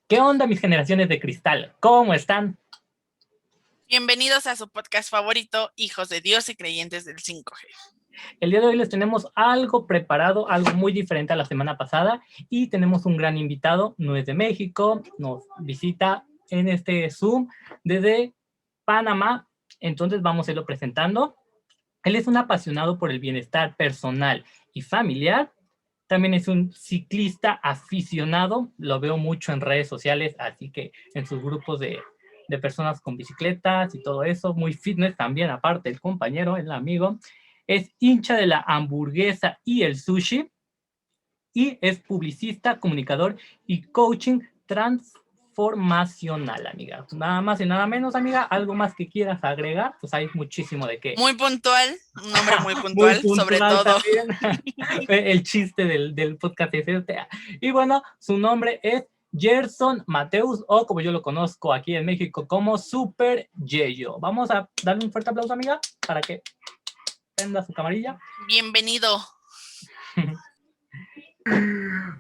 ¿Qué onda, mis generaciones de cristal? ¿Cómo están? Bienvenidos a su podcast favorito, Hijos de Dios y Creyentes del 5G. El día de hoy les tenemos algo preparado, algo muy diferente a la semana pasada y tenemos un gran invitado, no es de México, nos visita en este Zoom desde Panamá, entonces vamos a irlo presentando. Él es un apasionado por el bienestar personal y familiar. También es un ciclista aficionado, lo veo mucho en redes sociales, así que en sus grupos de personas con bicicletas y todo eso, muy fitness también, aparte el compañero, el amigo. Es hincha de la hamburguesa y el sushi y es publicista, comunicador y coaching transformacional, amiga. Nada más y nada menos, amiga, algo más que quieras agregar, pues hay muchísimo de qué. Muy puntual, un nombre muy Muy puntual, sobre puntual todo. también. El chiste del podcast es este. Y bueno, su nombre es Gerson Mateus, o como yo lo conozco aquí en México, como Super Yeyo. Vamos a darle un fuerte aplauso, amiga, para que prenda su camarilla. Bienvenido.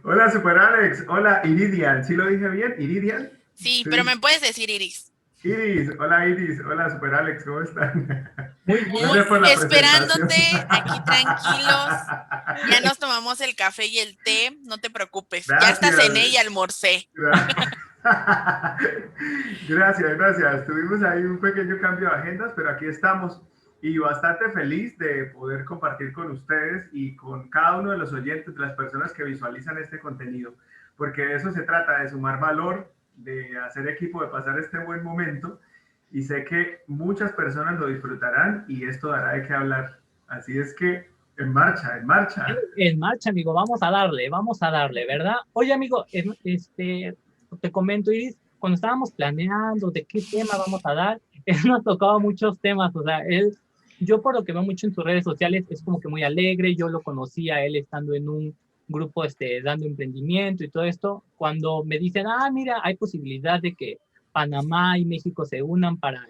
Hola, Super Alex. Hola, Iridian. ¿Sí lo dije bien? ¿Iridian? Sí, pero me puedes decir Iris. Iris. Hola, Iris. Hola, Super Alex. ¿Cómo están? Muy bien. Gracias por la Esperándote presentación. aquí tranquilos. Ya nos tomamos el café y el té, no te preocupes. Gracias. Ya hasta cené y almorcé. Gracias. Tuvimos ahí un pequeño cambio de agendas, pero aquí estamos y bastante feliz de poder compartir con ustedes y con cada uno de los oyentes, de las personas que visualizan este contenido, porque de eso se trata, de sumar valor, de hacer equipo, de pasar este buen momento, y sé que muchas personas lo disfrutarán y esto dará de qué hablar. Así es que en marcha. En marcha, amigo, vamos a darle, ¿verdad? Oye, amigo, te comento, Iris, cuando estábamos planeando de qué tema vamos a dar, él nos tocaba muchos temas, o sea, yo por lo que veo mucho en sus redes sociales, es como que muy alegre, yo lo conocí a él estando en un grupo, dando emprendimiento y todo esto, cuando me dicen, mira, hay posibilidad de que Panamá y México se unan para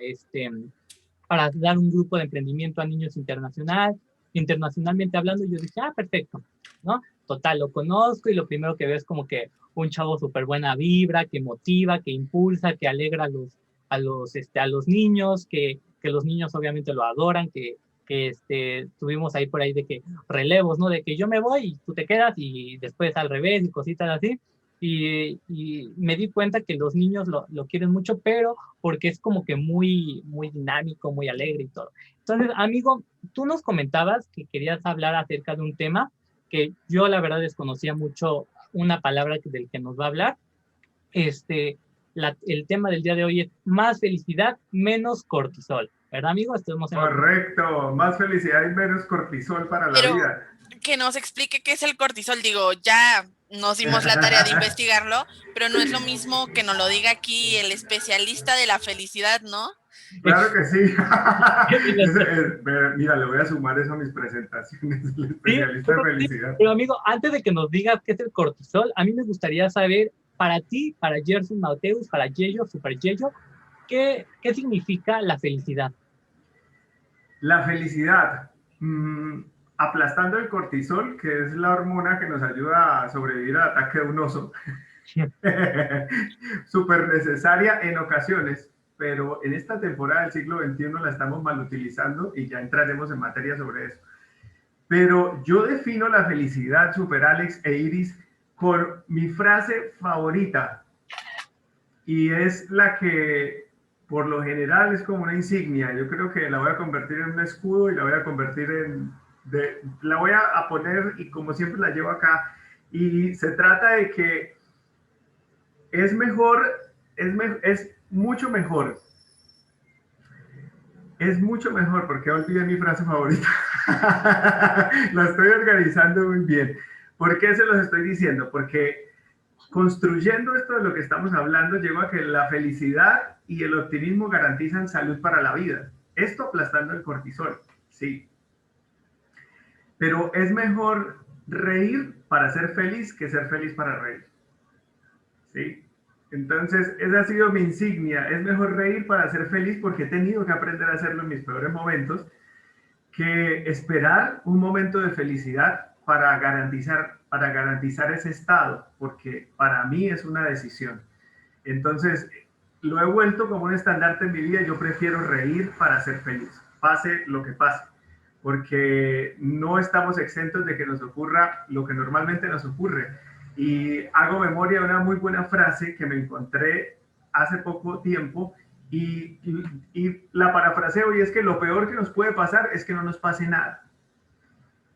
dar un grupo de emprendimiento a niños internacionalmente hablando, yo dije, perfecto, ¿no? Total, lo conozco y lo primero que veo es como que un chavo súper buena vibra, que motiva, que impulsa, que alegra a los niños, que los niños obviamente lo adoran, que tuvimos ahí por ahí de que relevos, ¿no? De que yo me voy y tú te quedas y después al revés y cositas así. Y me di cuenta que los niños lo quieren mucho, pero porque es como que muy, muy dinámico, muy alegre y todo. Entonces, amigo, tú nos comentabas que querías hablar acerca de un tema que yo la verdad desconocía mucho una palabra del que nos va a hablar. El tema del día de hoy es más felicidad, menos cortisol. ¿Verdad, amigo? Estamos en Correcto, más felicidad y menos cortisol para la Pero vida. que nos explique qué es el cortisol. Digo, ya nos dimos la tarea de investigarlo, pero no es lo mismo que nos lo diga aquí el especialista de la felicidad, ¿no? Claro que sí. Mira, le voy a sumar eso a mis presentaciones, el especialista de felicidad. Pero amigo, antes de que nos digas qué es el cortisol, a mí me gustaría saber, para ti, para Gerson Mateus, para Yeyo, Super Yeyo, ¿qué significa la felicidad? La felicidad, aplastando el cortisol, que es la hormona que nos ayuda a sobrevivir al ataque de un oso. Súper necesaria en ocasiones, pero en esta temporada del siglo XXI la estamos mal utilizando y ya entraremos en materia sobre eso. Pero yo defino la felicidad, Super Alex e Iris, con mi frase favorita, y es la que por lo general es como una insignia. Yo creo que la voy a convertir en un escudo y la voy a convertir la voy a poner, y como siempre la llevo acá, y se trata de que es mejor, es mucho mejor. Es mucho mejor, porque olvidé mi frase favorita. La estoy organizando muy bien. ¿Por qué se los estoy diciendo? Porque construyendo esto de lo que estamos hablando, llego a que la felicidad y el optimismo garantizan salud para la vida. Esto aplastando el cortisol, sí. Pero es mejor reír para ser feliz que ser feliz para reír. ¿Sí? Entonces, esa ha sido mi insignia. Es mejor reír para ser feliz, porque he tenido que aprender a hacerlo en mis peores momentos, que esperar un momento de felicidad para garantizar ese estado, porque para mí es una decisión. Entonces, lo he vuelto como un estandarte en mi vida. Yo prefiero reír para ser feliz, pase lo que pase, porque no estamos exentos de que nos ocurra lo que normalmente nos ocurre. Y hago memoria de una muy buena frase que me encontré hace poco tiempo y la parafraseo, y es que lo peor que nos puede pasar es que no nos pase nada.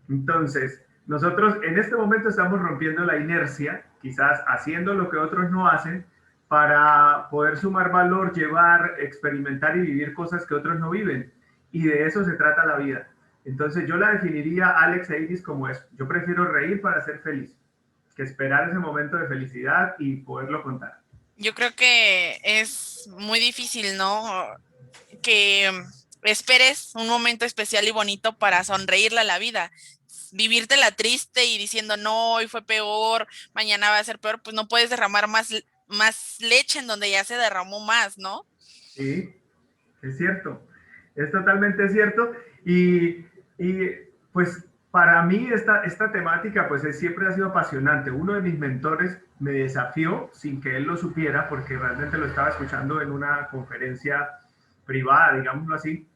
Entonces, nosotros en este momento estamos rompiendo la inercia, quizás haciendo lo que otros no hacen, para poder sumar valor, llevar, experimentar y vivir cosas que otros no viven. Y de eso se trata la vida. Entonces yo la definiría, Alex e Iris, como es: yo prefiero reír para ser feliz, que esperar ese momento de felicidad y poderlo contar. Yo creo que es muy difícil, ¿no? Que esperes un momento especial y bonito para sonreírle a la vida. Vivírtela triste y diciendo, no, hoy fue peor, mañana va a ser peor, pues no puedes derramar más leche en donde ya se derramó más, ¿no? Sí, es cierto, es totalmente cierto. Y pues para mí esta temática pues siempre ha sido apasionante. Uno de mis mentores me desafió sin que él lo supiera, porque realmente lo estaba escuchando en una conferencia privada, digámoslo así,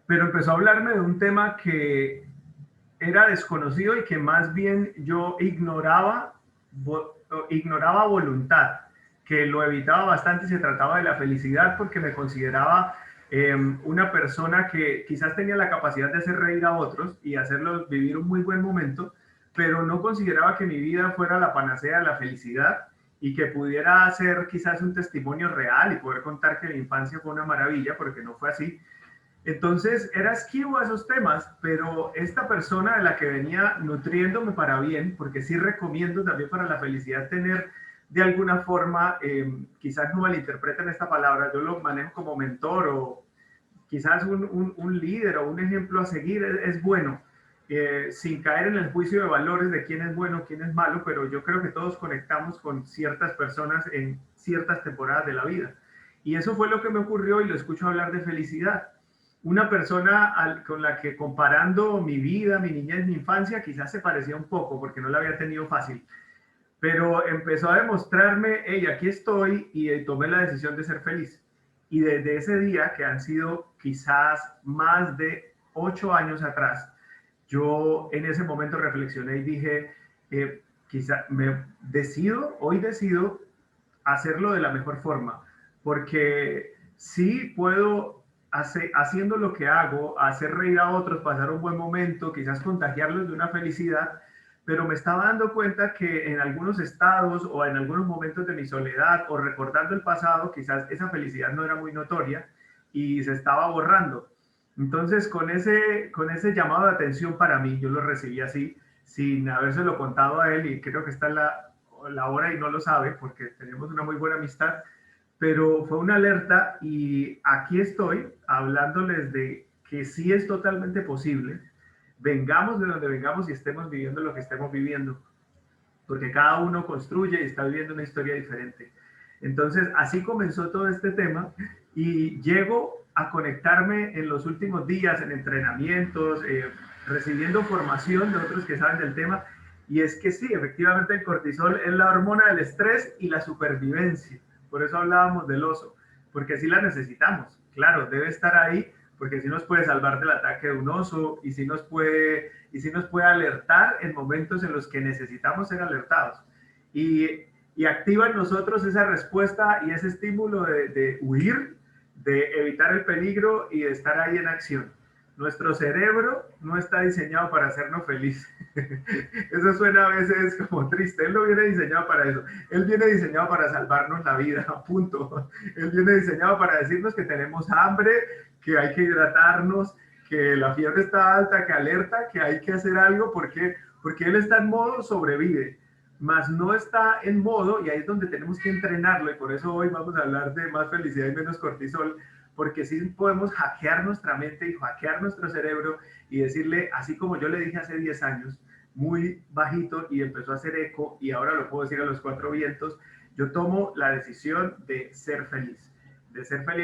pero empezó a hablarme de un tema que era desconocido y que más bien yo ignoraba a voluntad, que lo evitaba bastante, y se trataba de la felicidad, porque me consideraba una persona que quizás tenía la capacidad de hacer reír a otros y hacerlos vivir un muy buen momento, pero no consideraba que mi vida fuera la panacea de la felicidad y que pudiera ser quizás un testimonio real y poder contar que mi infancia fue una maravilla, porque no fue así. Entonces era esquivo a esos temas, pero esta persona de la que venía nutriéndome para bien, porque sí recomiendo también para la felicidad tener de alguna forma, quizás no malinterpreten esta palabra, yo lo manejo como mentor o quizás un líder o un ejemplo a seguir, es bueno, sin caer en el juicio de valores de quién es bueno, quién es malo, pero yo creo que todos conectamos con ciertas personas en ciertas temporadas de la vida. Y eso fue lo que me ocurrió, y lo escucho hablar de felicidad. Una persona con la que, comparando mi vida, mi niñez, mi infancia, quizás se parecía un poco porque no la había tenido fácil, pero empezó a demostrarme, hey, aquí estoy, y tomé la decisión de ser feliz. Y desde ese día, que han sido quizás más de 8 años atrás, yo en ese momento reflexioné y dije, quizá hoy decido hacerlo de la mejor forma, porque sí puedo, haciendo lo que hago, hacer reír a otros, pasar un buen momento, quizás contagiarlos de una felicidad, pero me estaba dando cuenta que en algunos estados o en algunos momentos de mi soledad o recordando el pasado, quizás esa felicidad no era muy notoria y se estaba borrando. Entonces, con ese llamado de atención para mí, yo lo recibí así, sin habérselo contado a él, y creo que está en la hora y no lo sabe porque tenemos una muy buena amistad, pero fue una alerta, y aquí estoy hablándoles de que sí es totalmente posible, vengamos de donde vengamos y estemos viviendo lo que estemos viviendo, porque cada uno construye y está viviendo una historia diferente. Entonces, así comenzó todo este tema, y llego a conectarme en los últimos días en entrenamientos, recibiendo formación de otros que saben del tema, y es que sí, efectivamente el cortisol es la hormona del estrés y la supervivencia. Por eso hablábamos del oso, porque sí la necesitamos. Claro, debe estar ahí, porque sí nos puede salvar del ataque de un oso, y sí nos puede alertar en momentos en los que necesitamos ser alertados. Y activa en nosotros esa respuesta y ese estímulo de huir, de evitar el peligro y de estar ahí en acción. Nuestro cerebro no está diseñado para hacernos felices. Eso suena a veces como triste. Él no viene diseñado para eso. Él viene diseñado para salvarnos la vida, punto. Él viene diseñado para decirnos que tenemos hambre, que hay que hidratarnos, que la fiebre está alta, que alerta, que hay que hacer algo, porque él está en modo sobrevive, más no está en modo, y ahí es donde tenemos que entrenarlo, y por eso hoy vamos a hablar de más felicidad y menos cortisol, porque sí podemos hackear nuestra mente y hackear nuestro cerebro y decirle, así como yo le dije hace 10 años, muy bajito, y empezó a hacer eco, y ahora lo puedo decir a los 4 vientos, yo tomo la decisión de ser feliz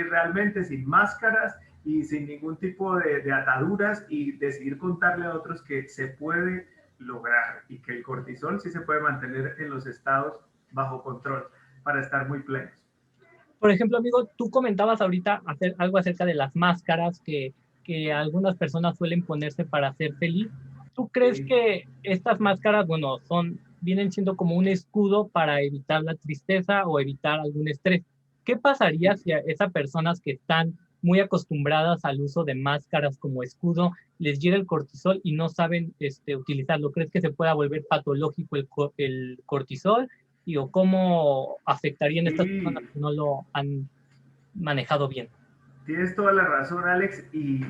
realmente, sin máscaras y sin ningún tipo de ataduras, y decidir contarle a otros que se puede lograr y que el cortisol sí se puede mantener en los estados bajo control. para estar muy plenos. Por ejemplo, amigo, tú comentabas ahorita algo acerca de las máscaras que algunas personas suelen ponerse para ser feliz. ¿Tú crees Sí. que estas máscaras, bueno, vienen siendo como un escudo para evitar la tristeza o evitar algún estrés? ¿Qué pasaría si a esas personas que están muy acostumbradas al uso de máscaras como escudo les llega el cortisol y no saben utilizarlo? ¿Crees que se pueda volver patológico el cortisol? ¿O cómo afectarían a estas personas Sí, que no lo han manejado bien? tienes toda la razón, Alex, y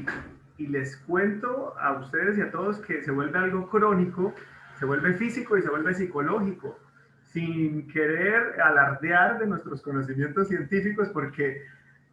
les cuento a ustedes y a todos que se vuelve algo crónico, se vuelve físico y se vuelve psicológico, sin querer alardear de nuestros conocimientos científicos, porque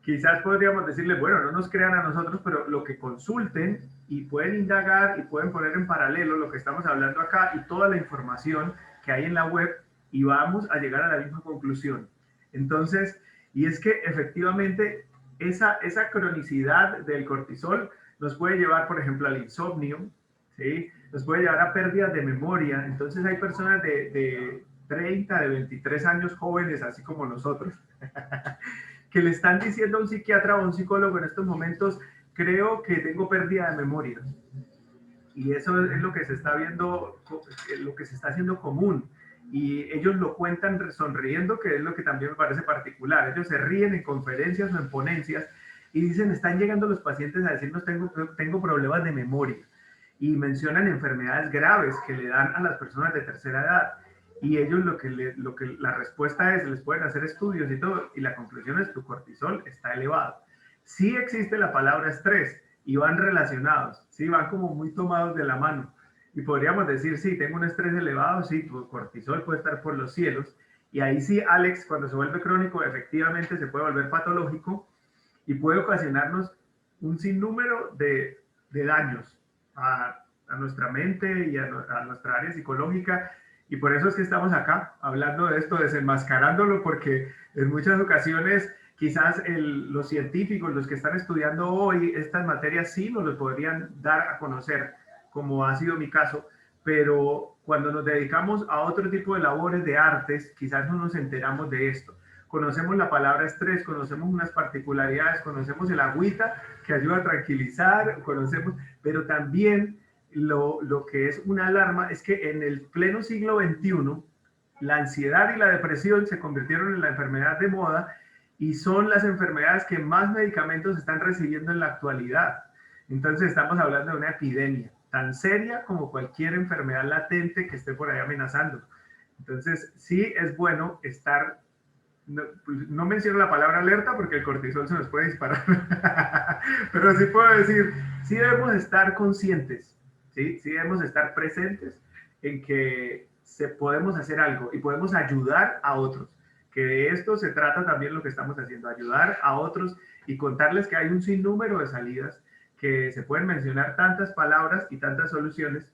quizás podríamos decirles, bueno, no nos crean a nosotros, pero lo que consulten y pueden indagar y pueden poner en paralelo lo que estamos hablando acá y toda la información que hay en la web y vamos a llegar a la misma conclusión. Entonces, y es que efectivamente esa cronicidad del cortisol nos puede llevar, por ejemplo, al insomnio, ¿sí? Nos puede llevar a pérdidas de memoria. Entonces hay personas de 30, de 23 años jóvenes, así como nosotros, que le están diciendo a un psiquiatra o a un psicólogo en estos momentos, creo que tengo pérdida de memoria. Y eso es lo que se está viendo, lo que se está haciendo común. Y ellos lo cuentan sonriendo, que es lo que también me parece particular. Ellos se ríen en conferencias o en ponencias y dicen, están llegando los pacientes a decirnos, tengo problemas de memoria. Y mencionan enfermedades graves que le dan a las personas de tercera edad. Y ellos lo que la respuesta es, les pueden hacer estudios y todo, y la conclusión es tu cortisol está elevado. Sí existe la palabra estrés y van relacionados, sí, van como muy tomados de la mano. Y podríamos decir, sí, tengo un estrés elevado, sí, tu cortisol puede estar por los cielos. Y ahí sí, Alex, cuando se vuelve crónico, efectivamente se puede volver patológico y puede ocasionarnos un sinnúmero de daños a nuestra mente y a nuestra área psicológica. Y por eso es que estamos acá hablando de esto, desenmascarándolo, porque en muchas ocasiones quizás los científicos, los que están estudiando hoy estas materias, sí nos lo podrían dar a conocer, como ha sido mi caso, pero cuando nos dedicamos a otro tipo de labores de artes, quizás no nos enteramos de esto. Conocemos la palabra estrés, conocemos unas particularidades, conocemos el agüita que ayuda a tranquilizar, conocemos, pero también lo que es una alarma es que en el pleno siglo XXI, la ansiedad y la depresión se convirtieron en la enfermedad de moda y son las enfermedades que más medicamentos están recibiendo en la actualidad. Entonces estamos hablando de una epidemia tan seria como cualquier enfermedad latente que esté por ahí amenazando. Entonces sí es bueno estar, no menciono la palabra alerta porque el cortisol se nos puede disparar, pero sí puedo decir, sí debemos estar conscientes, sí debemos estar presentes en que podemos hacer algo y podemos ayudar a otros, que de esto se trata también lo que estamos haciendo, ayudar a otros y contarles que hay un sinnúmero de salidas, que se pueden mencionar tantas palabras y tantas soluciones.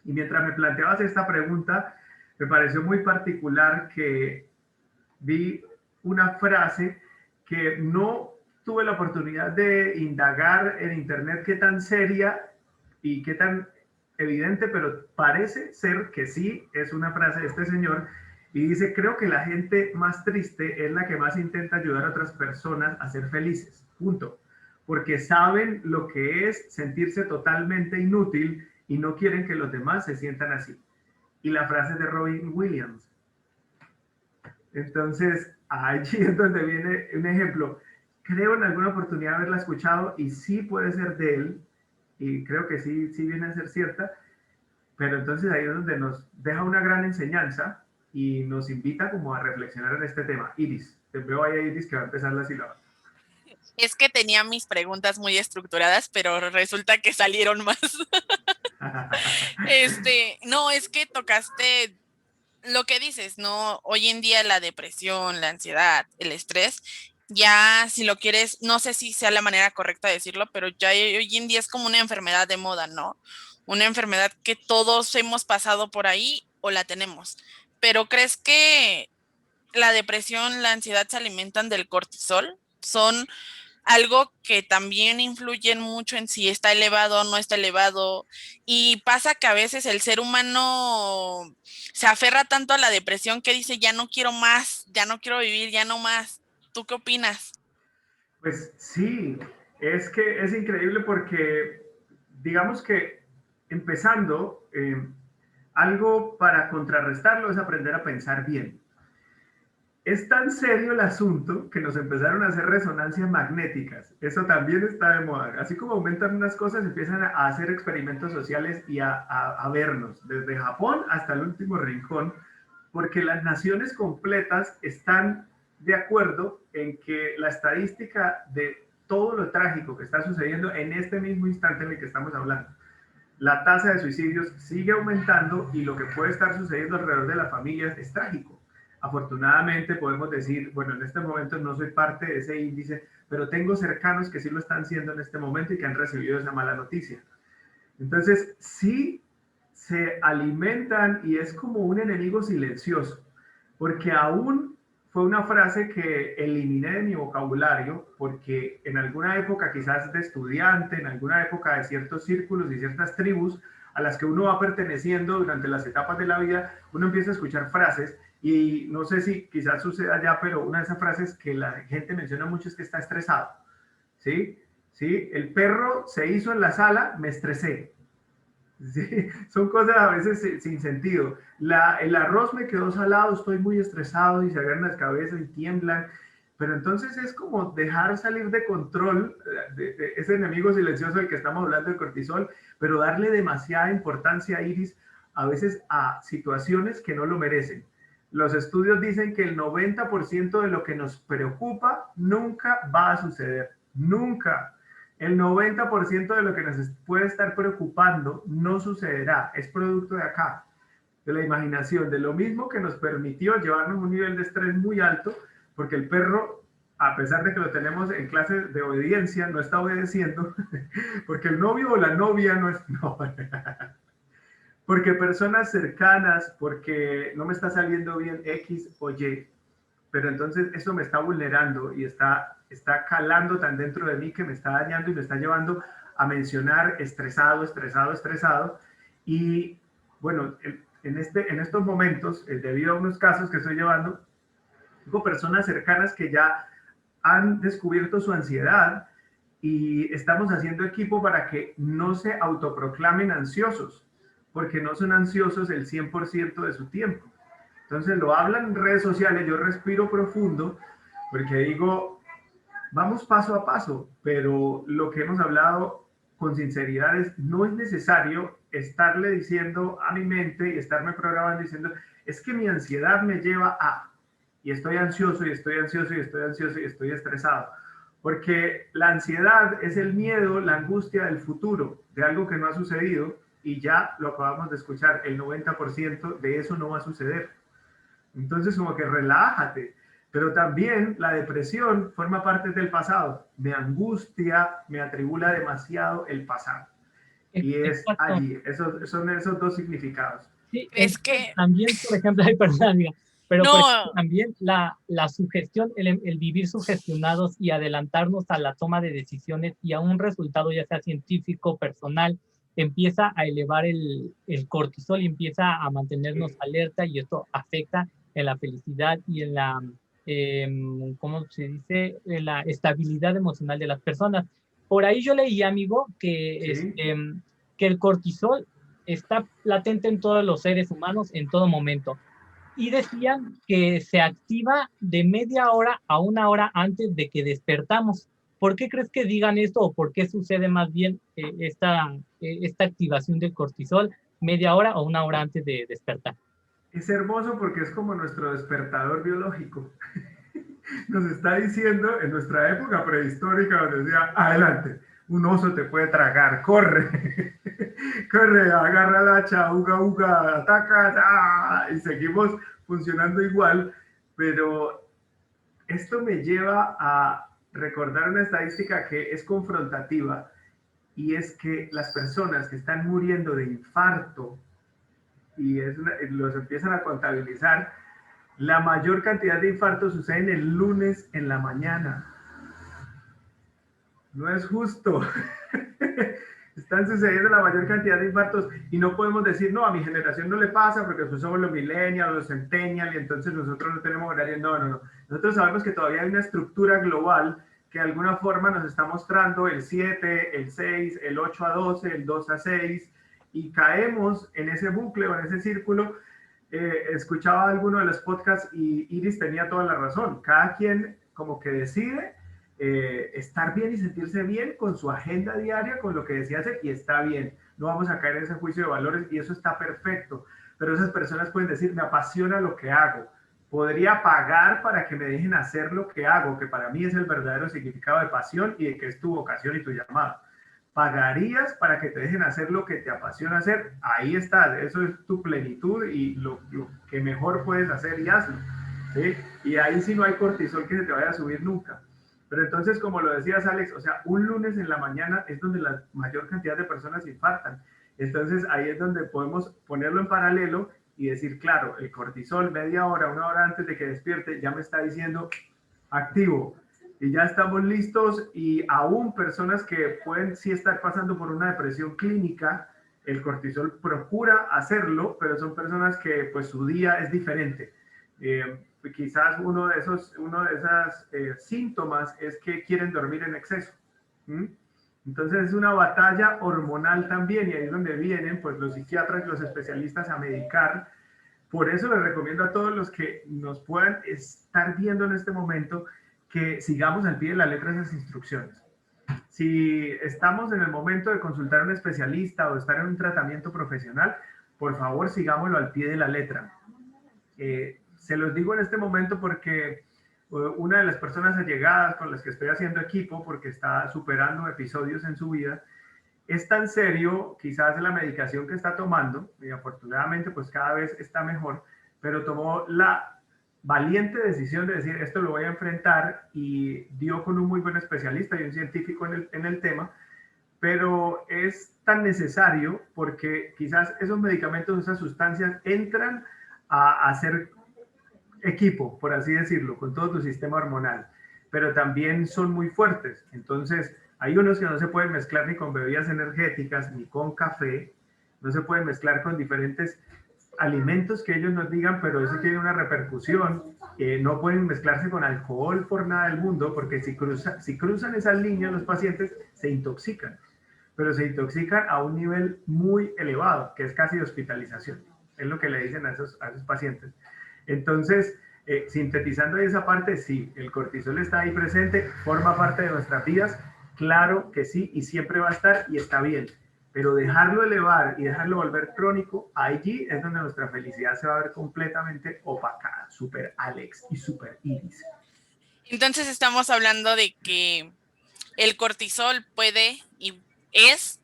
Y mientras me planteabas esta pregunta, me pareció muy particular que vi una frase que no tuve la oportunidad de indagar en internet qué tan seria y qué tan evidente, pero parece ser que sí es una frase de este señor y dice, creo que la gente más triste es la que más intenta ayudar a otras personas a ser felices, punto, porque saben lo que es sentirse totalmente inútil y no quieren que los demás se sientan así. Y la frase es de Robin Williams. Entonces, allí es donde viene un ejemplo. Creo en alguna oportunidad haberla escuchado y sí puede ser de él, y creo que sí viene a ser cierta, pero entonces ahí es donde nos deja una gran enseñanza y nos invita como a reflexionar en este tema. Iris, te veo ahí a Iris que va a empezar la sílaba. Es que tenía mis preguntas muy estructuradas, pero resulta que salieron más. No, es que tocaste lo que dices, ¿no? Hoy en día la depresión, la ansiedad, el estrés, ya si lo quieres, no sé si sea la manera correcta de decirlo, pero ya hoy en día es como una enfermedad de moda, ¿no? Una enfermedad que todos hemos pasado por ahí o la tenemos. Pero ¿crees que la depresión, la ansiedad se alimentan del cortisol? ¿Son algo que también influye mucho en si está elevado o no está elevado. Y pasa que a veces el ser humano se aferra tanto a la depresión que dice, ya no quiero más, ya no quiero vivir, ya no más. ¿Tú qué opinas? Pues sí, es que es increíble porque digamos que empezando, algo para contrarrestarlo es aprender a pensar bien. Es tan serio el asunto que nos empezaron a hacer resonancias magnéticas. Eso también está de moda. Así como aumentan unas cosas, empiezan a hacer experimentos sociales y a vernos, desde Japón hasta el último rincón, porque las naciones completas están de acuerdo en que la estadística de todo lo trágico que está sucediendo en este mismo instante en el que estamos hablando, la tasa de suicidios sigue aumentando y lo que puede estar sucediendo alrededor de las familias es trágico. Afortunadamente podemos decir, bueno, en este momento no soy parte de ese índice, pero tengo cercanos que sí lo están siendo en este momento y que han recibido esa mala noticia. Entonces, sí se alimentan y es como un enemigo silencioso, porque aún fue una frase que eliminé de mi vocabulario, porque en alguna época quizás de estudiante, en alguna época de ciertos círculos y ciertas tribus a las que uno va perteneciendo durante las etapas de la vida, uno empieza a escuchar frases y no sé si quizás suceda ya, pero una de esas frases que la gente menciona mucho es que está estresado, ¿sí? ¿Sí? El perro se hizo en la sala, me estresé. Sí, son cosas a veces sin sentido. El arroz me quedó salado, estoy muy estresado y se agarran las cabezas y tiemblan. Pero entonces es como dejar salir de control de ese enemigo silencioso del que estamos hablando, de cortisol, pero darle demasiada importancia, Iris, a veces a situaciones que no lo merecen. Los estudios dicen que el 90% de lo que nos preocupa nunca va a suceder. Nunca. El 90% de lo que nos puede estar preocupando no sucederá, es producto de acá, de la imaginación, de lo mismo que nos permitió llevarnos un nivel de estrés muy alto, porque el perro, a pesar de que lo tenemos en clase de obediencia, no está obedeciendo, porque el novio o la novia no es, no, porque personas cercanas, porque no me está saliendo bien X o Y, pero entonces eso me está vulnerando y está calando tan dentro de mí que me está dañando y me está llevando a mencionar estresado, estresado, estresado. Y bueno, en estos momentos, debido a unos casos que estoy llevando, tengo personas cercanas que ya han descubierto su ansiedad y estamos haciendo equipo para que no se autoproclamen ansiosos, porque no son ansiosos el 100% de su tiempo. Entonces lo hablan en redes sociales, yo respiro profundo porque digo, vamos paso a paso, pero lo que hemos hablado con sinceridad es, no es necesario estarle diciendo a mi mente y estarme programando diciendo, es que mi ansiedad me lleva a, y estoy ansioso y estoy ansioso y estoy ansioso y estoy estresado. Porque la ansiedad es el miedo, la angustia del futuro, de algo que no ha sucedido y ya lo acabamos de escuchar, el 90% de eso no va a suceder. Entonces, como que relájate. Pero también la depresión forma parte del pasado. Me angustia, me atribula demasiado el pasado. Y es Exacto. allí. Son esos dos significados. Sí, Es que también, por ejemplo, ay, perdón, amiga, pero por ejemplo, no, también la sugestión, el vivir sugestionados y adelantarnos a la toma de decisiones y a un resultado, ya sea científico, personal, empieza a elevar el cortisol y empieza a mantenernos alerta y esto afecta en la felicidad y en la, ¿cómo se dice? En la estabilidad emocional de las personas. Por ahí yo leí, amigo, ¿Sí? que el cortisol está latente en todos los seres humanos en todo momento. Y decían que se activa de media hora a una hora antes de que despertamos. ¿Por qué crees que digan esto o por qué sucede más bien esta activación del cortisol media hora o una hora antes de despertar? Es hermoso porque es como nuestro despertador biológico. Nos está diciendo en nuestra época prehistórica donde decía, adelante, un oso te puede tragar, corre, corre, agarra la hacha, uga, uga, ataca, ¡ah! Y seguimos funcionando igual, pero esto me lleva a recordar una estadística que es confrontativa y es que las personas que están muriendo de infarto y los empiezan a contabilizar, la mayor cantidad de infartos suceden el lunes en la mañana. No es justo. Están sucediendo la mayor cantidad de infartos y no podemos decir, no, a mi generación no le pasa porque pues somos los millennials, los centennials y entonces nosotros no tenemos horario. No, no, no. Nosotros sabemos que todavía hay una estructura global que de alguna forma nos está mostrando el 7, el 6, el 8 a 12, el 2 a 6 y caemos en ese bucle o en ese círculo. Escuchaba alguno de los podcasts y Iris tenía toda la razón. Cada quien como que decide estar bien y sentirse bien con su agenda diaria, con lo que desea hacer y está bien. No vamos a caer en ese juicio de valores y eso está perfecto. Pero esas personas pueden decir, me apasiona lo que hago. Podría pagar para que me dejen hacer lo que hago, que para mí es el verdadero significado de pasión y de que es tu vocación y tu llamado. ¿Pagarías para que te dejen hacer lo que te apasiona hacer? Ahí está, eso es tu plenitud y lo que mejor puedes hacer y hazlo, ¿sí? Y ahí sí no hay cortisol que se te vaya a subir nunca. Pero entonces, como lo decías, Alex, o sea, un lunes en la mañana es donde la mayor cantidad de personas infartan. Entonces, ahí es donde podemos ponerlo en paralelo y decir, claro, el cortisol media hora, una hora antes de que despierte, ya me está diciendo activo. Y ya estamos listos y aún personas que pueden sí estar pasando por una depresión clínica, el cortisol procura hacerlo, pero son personas que pues su día es diferente. Quizás uno de esos síntomas es que quieren dormir en exceso. Entonces es una batalla hormonal también y ahí es donde vienen pues los psiquiatras y los especialistas a medicar. Por eso les recomiendo a todos los que nos puedan estar viendo en este momento que sigamos al pie de la letra esas instrucciones. Si estamos en el momento de consultar a un especialista o estar en un tratamiento profesional, por favor sigámoslo al pie de la letra. Se los digo en este momento porque una de las personas allegadas con las que estoy haciendo equipo, porque está superando episodios en su vida, es tan serio quizás la medicación que está tomando, y afortunadamente pues cada vez está mejor, pero tomó la valiente decisión de decir esto lo voy a enfrentar y dio con un muy buen especialista y un científico en el tema, pero es tan necesario porque quizás esos medicamentos, esas sustancias entran a hacer equipo, por así decirlo, con todo tu sistema hormonal, pero también son muy fuertes. Entonces, hay unos que no se pueden mezclar ni con bebidas energéticas, ni con café, no se pueden mezclar con diferentes alimentos que ellos nos digan, pero eso tiene una repercusión. No pueden mezclarse con alcohol por nada del mundo, porque si cruzan esas líneas los pacientes se intoxican, pero se intoxican a un nivel muy elevado, que es casi de hospitalización. Es lo que le dicen a esos pacientes. Entonces, sintetizando esa parte, sí, el cortisol está ahí presente, forma parte de nuestras vidas, claro que sí, y siempre va a estar y está bien. Pero dejarlo elevar y dejarlo volver crónico, allí es donde nuestra felicidad se va a ver completamente opacada. Super Alex y super Iris. Entonces estamos hablando de que el cortisol puede y es,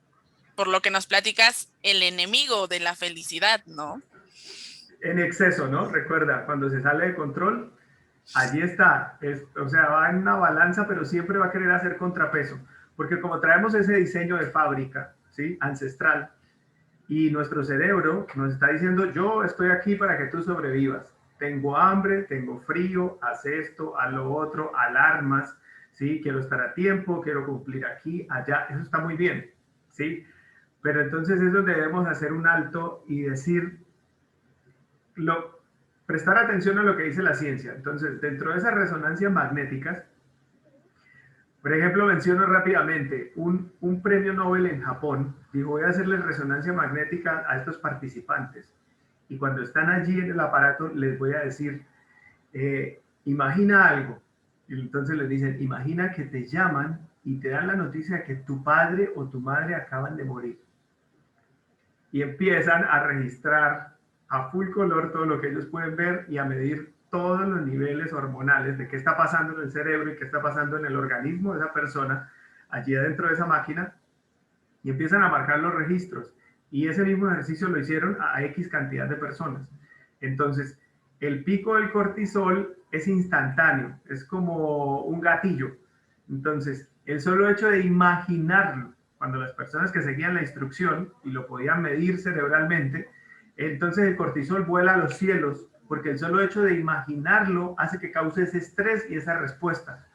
por lo que nos platicas, el enemigo de la felicidad, ¿no? En exceso, ¿no? Recuerda, cuando se sale de control, allí está. O sea, va en una balanza, pero siempre va a querer hacer contrapeso. Porque como traemos ese diseño de fábrica, ¿sí? Ancestral, y nuestro cerebro nos está diciendo, yo estoy aquí para que tú sobrevivas. Tengo hambre, tengo frío, haz esto, haz lo otro, alarmas, ¿sí? Quiero estar a tiempo, quiero cumplir aquí, allá, eso está muy bien, ¿sí? Pero entonces es donde debemos hacer un alto y decir, prestar atención a lo que dice la ciencia. Entonces, dentro de esas resonancias magnéticas, por ejemplo, menciono rápidamente, un premio Nobel en Japón dijo, voy a hacerles resonancia magnética a estos participantes. Y cuando están allí en el aparato, les voy a decir, imagina algo. Y entonces les dicen, imagina que te llaman y te dan la noticia de que tu padre o tu madre acaban de morir. Y empiezan a registrar a full color todo lo que ellos pueden ver y a medir todos los niveles hormonales de qué está pasando en el cerebro y qué está pasando en el organismo de esa persona allí adentro de esa máquina y empiezan a marcar los registros. Y ese mismo ejercicio lo hicieron a X cantidad de personas. Entonces, el pico del cortisol es instantáneo, es como un gatillo. Entonces, el solo hecho de imaginarlo, cuando las personas que seguían la instrucción y lo podían medir cerebralmente, entonces el cortisol vuela a los cielos, porque el solo hecho de imaginarlo hace que cause ese estrés y esa respuesta.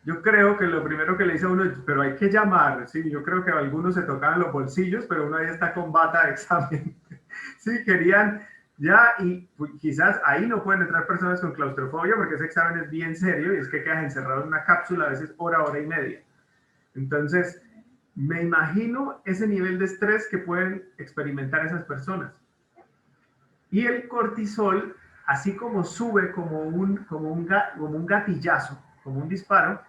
Yo creo que lo primero que le dice a uno, pero hay que llamar, ¿sí? Yo creo que algunos se tocaban los bolsillos, pero uno ahí está con bata de examen. Sí, querían ya, y pues, quizás ahí no pueden entrar personas con claustrofobia porque ese examen es bien serio y es que quedas encerrado en una cápsula, a veces hora, hora y media. Entonces, me imagino ese nivel de estrés que pueden experimentar esas personas. Y el cortisol, así como sube como un gatillazo, como un disparo,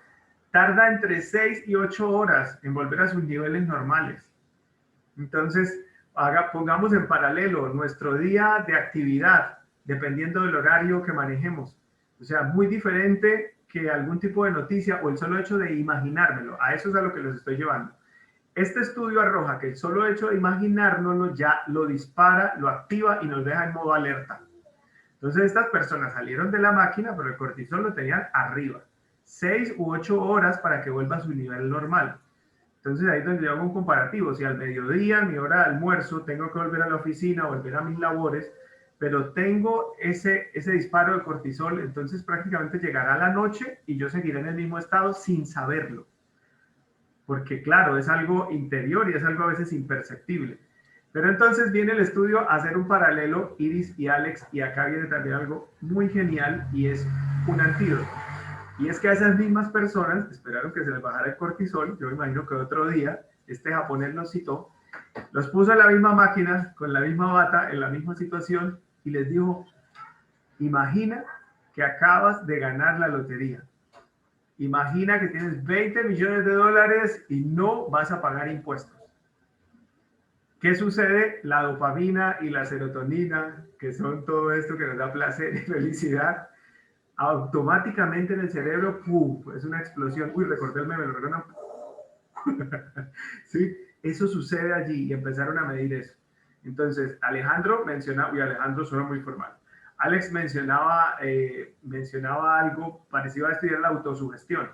tarda entre 6 y 8 horas en volver a sus niveles normales. Entonces, pongamos en paralelo nuestro día de actividad, dependiendo del horario que manejemos. O sea, muy diferente que algún tipo de noticia o el solo hecho de imaginármelo. A eso es a lo que los estoy llevando. Este estudio arroja que el solo hecho de imaginárnoslo ya lo dispara, lo activa y nos deja en modo alerta. Entonces, estas personas salieron de la máquina, pero el cortisol lo tenían arriba. 6 u 8 horas para que vuelva a su nivel normal. Entonces ahí es donde yo hago un comparativo. Si al mediodía, mi hora de almuerzo, tengo que volver a la oficina, volver a mis labores, pero tengo ese disparo de cortisol, entonces prácticamente llegará la noche y yo seguiré en el mismo estado sin saberlo. Porque claro, es algo interior y es algo a veces imperceptible. Pero entonces viene el estudio a hacer un paralelo, Iris y Alex, y acá viene también algo muy genial y es un antídoto. Y es que a esas mismas personas esperaron que se les bajara el cortisol. Yo me imagino que otro día este japonés los citó, los puso en la misma máquina, con la misma bata, en la misma situación y les dijo, imagina que acabas de ganar la lotería. Imagina que tienes 20 millones de dólares y no vas a pagar impuestos. ¿Qué sucede? La dopamina y la serotonina, que son todo esto que nos da placer y felicidad, automáticamente en el cerebro, ¡pum!, es una explosión. Uy, recordé el meme, ¿lo recuerdan? Sí, eso sucede allí y empezaron a medir eso. Entonces, Alejandro mencionaba, y Alejandro suena muy formal, Alex mencionaba algo parecido a estudiar la autosugestión.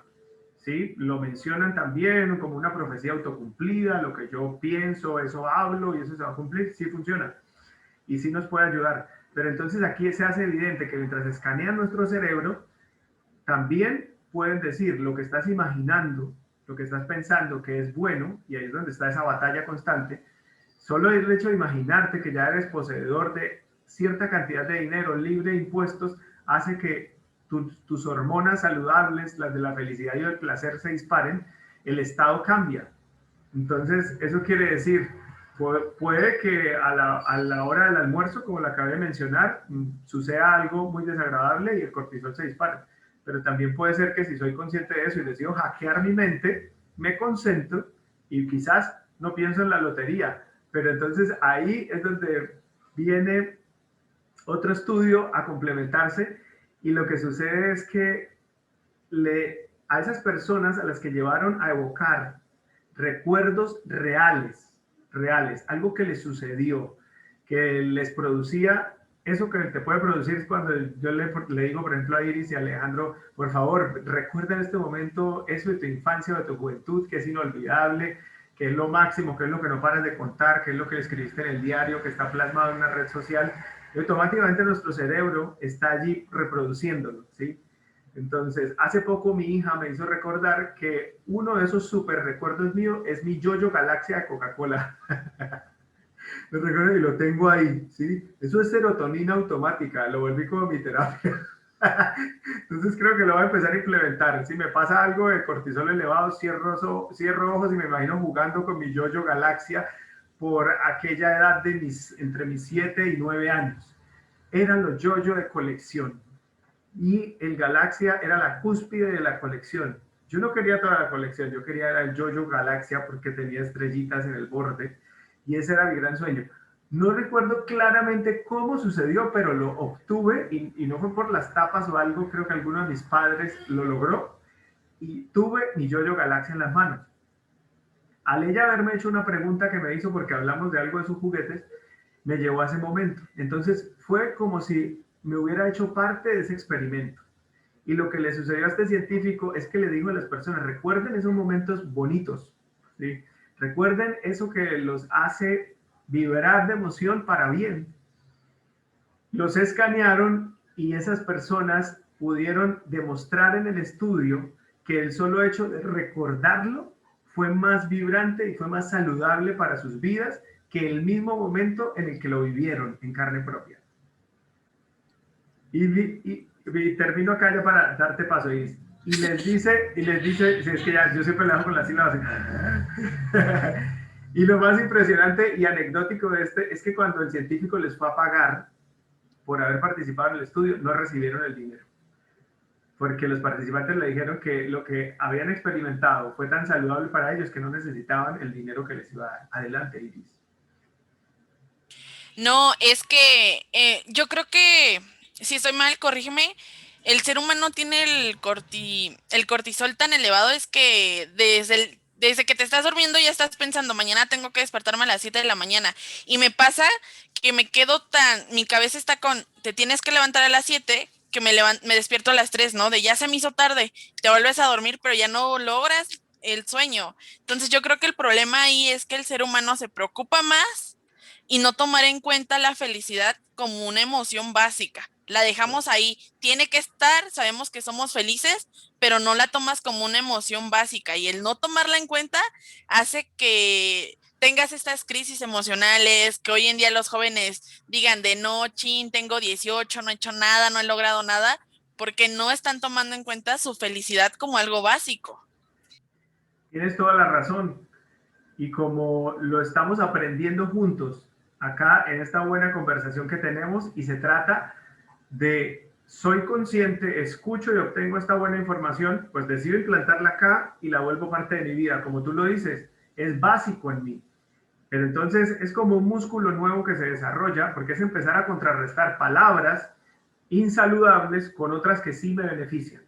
¿Sí? Lo mencionan también como una profecía autocumplida, lo que yo pienso, eso hablo y eso se va a cumplir, sí funciona. Y sí nos puede ayudar. Pero entonces aquí se hace evidente que mientras escanean nuestro cerebro, también pueden decir lo que estás imaginando, lo que estás pensando que es bueno, y ahí es donde está esa batalla constante. Solo el hecho de imaginarte que ya eres poseedor de cierta cantidad de dinero libre de impuestos hace que tus hormonas saludables, las de la felicidad y del placer, se disparen, el estado cambia. Entonces, eso quiere decir, puede que a la hora del almuerzo, como la acabé de mencionar, suceda algo muy desagradable y el cortisol se dispara. Pero también puede ser que si soy consciente de eso y decido hackear mi mente, me concentro y quizás no pienso en la lotería. Pero entonces ahí es donde viene otro estudio a complementarse y lo que sucede es que a esas personas a las que llevaron a evocar recuerdos reales, algo que les sucedió, que les producía eso que te puede producir es cuando yo le digo, por ejemplo, a Iris y a Alejandro, por favor, recuerda en este momento eso de tu infancia o de tu juventud, que es inolvidable, que es lo máximo, que es lo que no paras de contar, que es lo que escribiste en el diario, que está plasmado en una red social, y automáticamente nuestro cerebro está allí reproduciéndolo, ¿sí? Entonces, hace poco mi hija me hizo recordar que uno de esos súper recuerdos míos es mi Yo-Yo Galaxia de Coca-Cola. Lo recuerdo y lo tengo ahí, ¿sí? Eso es serotonina automática, lo volví como mi terapia. Entonces creo que lo voy a empezar a implementar. Si me pasa algo de cortisol elevado, cierro ojos y me imagino jugando con mi Yo-Yo Galaxia por aquella edad de entre mis 7 y 9 años. Eran los Yo-Yo de colección. Y el Galaxia era la cúspide de la colección. Yo no quería toda la colección, yo quería el Yo-Yo Galaxia porque tenía estrellitas en el borde y ese era mi gran sueño. No recuerdo claramente cómo sucedió, pero lo obtuve y no fue por las tapas o algo, creo que alguno de mis padres lo logró y tuve mi Yo-Yo Galaxia en las manos. Al ella haberme hecho una pregunta que me hizo porque hablamos de algo de sus juguetes, me llevó a ese momento. Entonces fue como si me hubiera hecho parte de ese experimento. Y lo que le sucedió a este científico es que le dijo a las personas, recuerden esos momentos bonitos, ¿sí? Recuerden eso que los hace vibrar de emoción para bien. Los escanearon y esas personas pudieron demostrar en el estudio que el solo hecho de recordarlo fue más vibrante y fue más saludable para sus vidas que el mismo momento en el que lo vivieron en carne propia. Y termino acá ya para darte paso, Iris. Y les dice, si es que ya yo siempre le hago con las sílabas. Y lo más impresionante y anecdótico de este es que cuando el científico les fue a pagar por haber participado en el estudio, no recibieron el dinero. Porque los participantes le dijeron que lo que habían experimentado fue tan saludable para ellos que no necesitaban el dinero que les iba a dar. Adelante, Iris. No, es que yo creo que, si estoy mal, corrígeme, el ser humano tiene el cortisol tan elevado, es que desde que te estás durmiendo ya estás pensando, mañana tengo que despertarme a las 7 de la mañana. Y me pasa que me quedo mi cabeza está con, te tienes que levantar a las 7, que me despierto a las 3, ¿no? De ya se me hizo tarde, te vuelves a dormir, pero ya no logras el sueño. Entonces yo creo que el problema ahí es que el ser humano se preocupa más y no tomar en cuenta la felicidad como una emoción básica. La dejamos ahí, tiene que estar, sabemos que somos felices, pero no la tomas como una emoción básica, y el no tomarla en cuenta hace que tengas estas crisis emocionales, que hoy en día los jóvenes digan de no, chin, tengo 18, no he hecho nada, no he logrado nada, porque no están tomando en cuenta su felicidad como algo básico. Tienes toda la razón. Y como lo estamos aprendiendo juntos acá en esta buena conversación que tenemos, y se trata de soy consciente, escucho y obtengo esta buena información, pues decido implantarla acá y la vuelvo parte de mi vida. Como tú lo dices, es básico en mí. Pero entonces es como un músculo nuevo que se desarrolla, porque es empezar a contrarrestar palabras insaludables con otras que sí me benefician.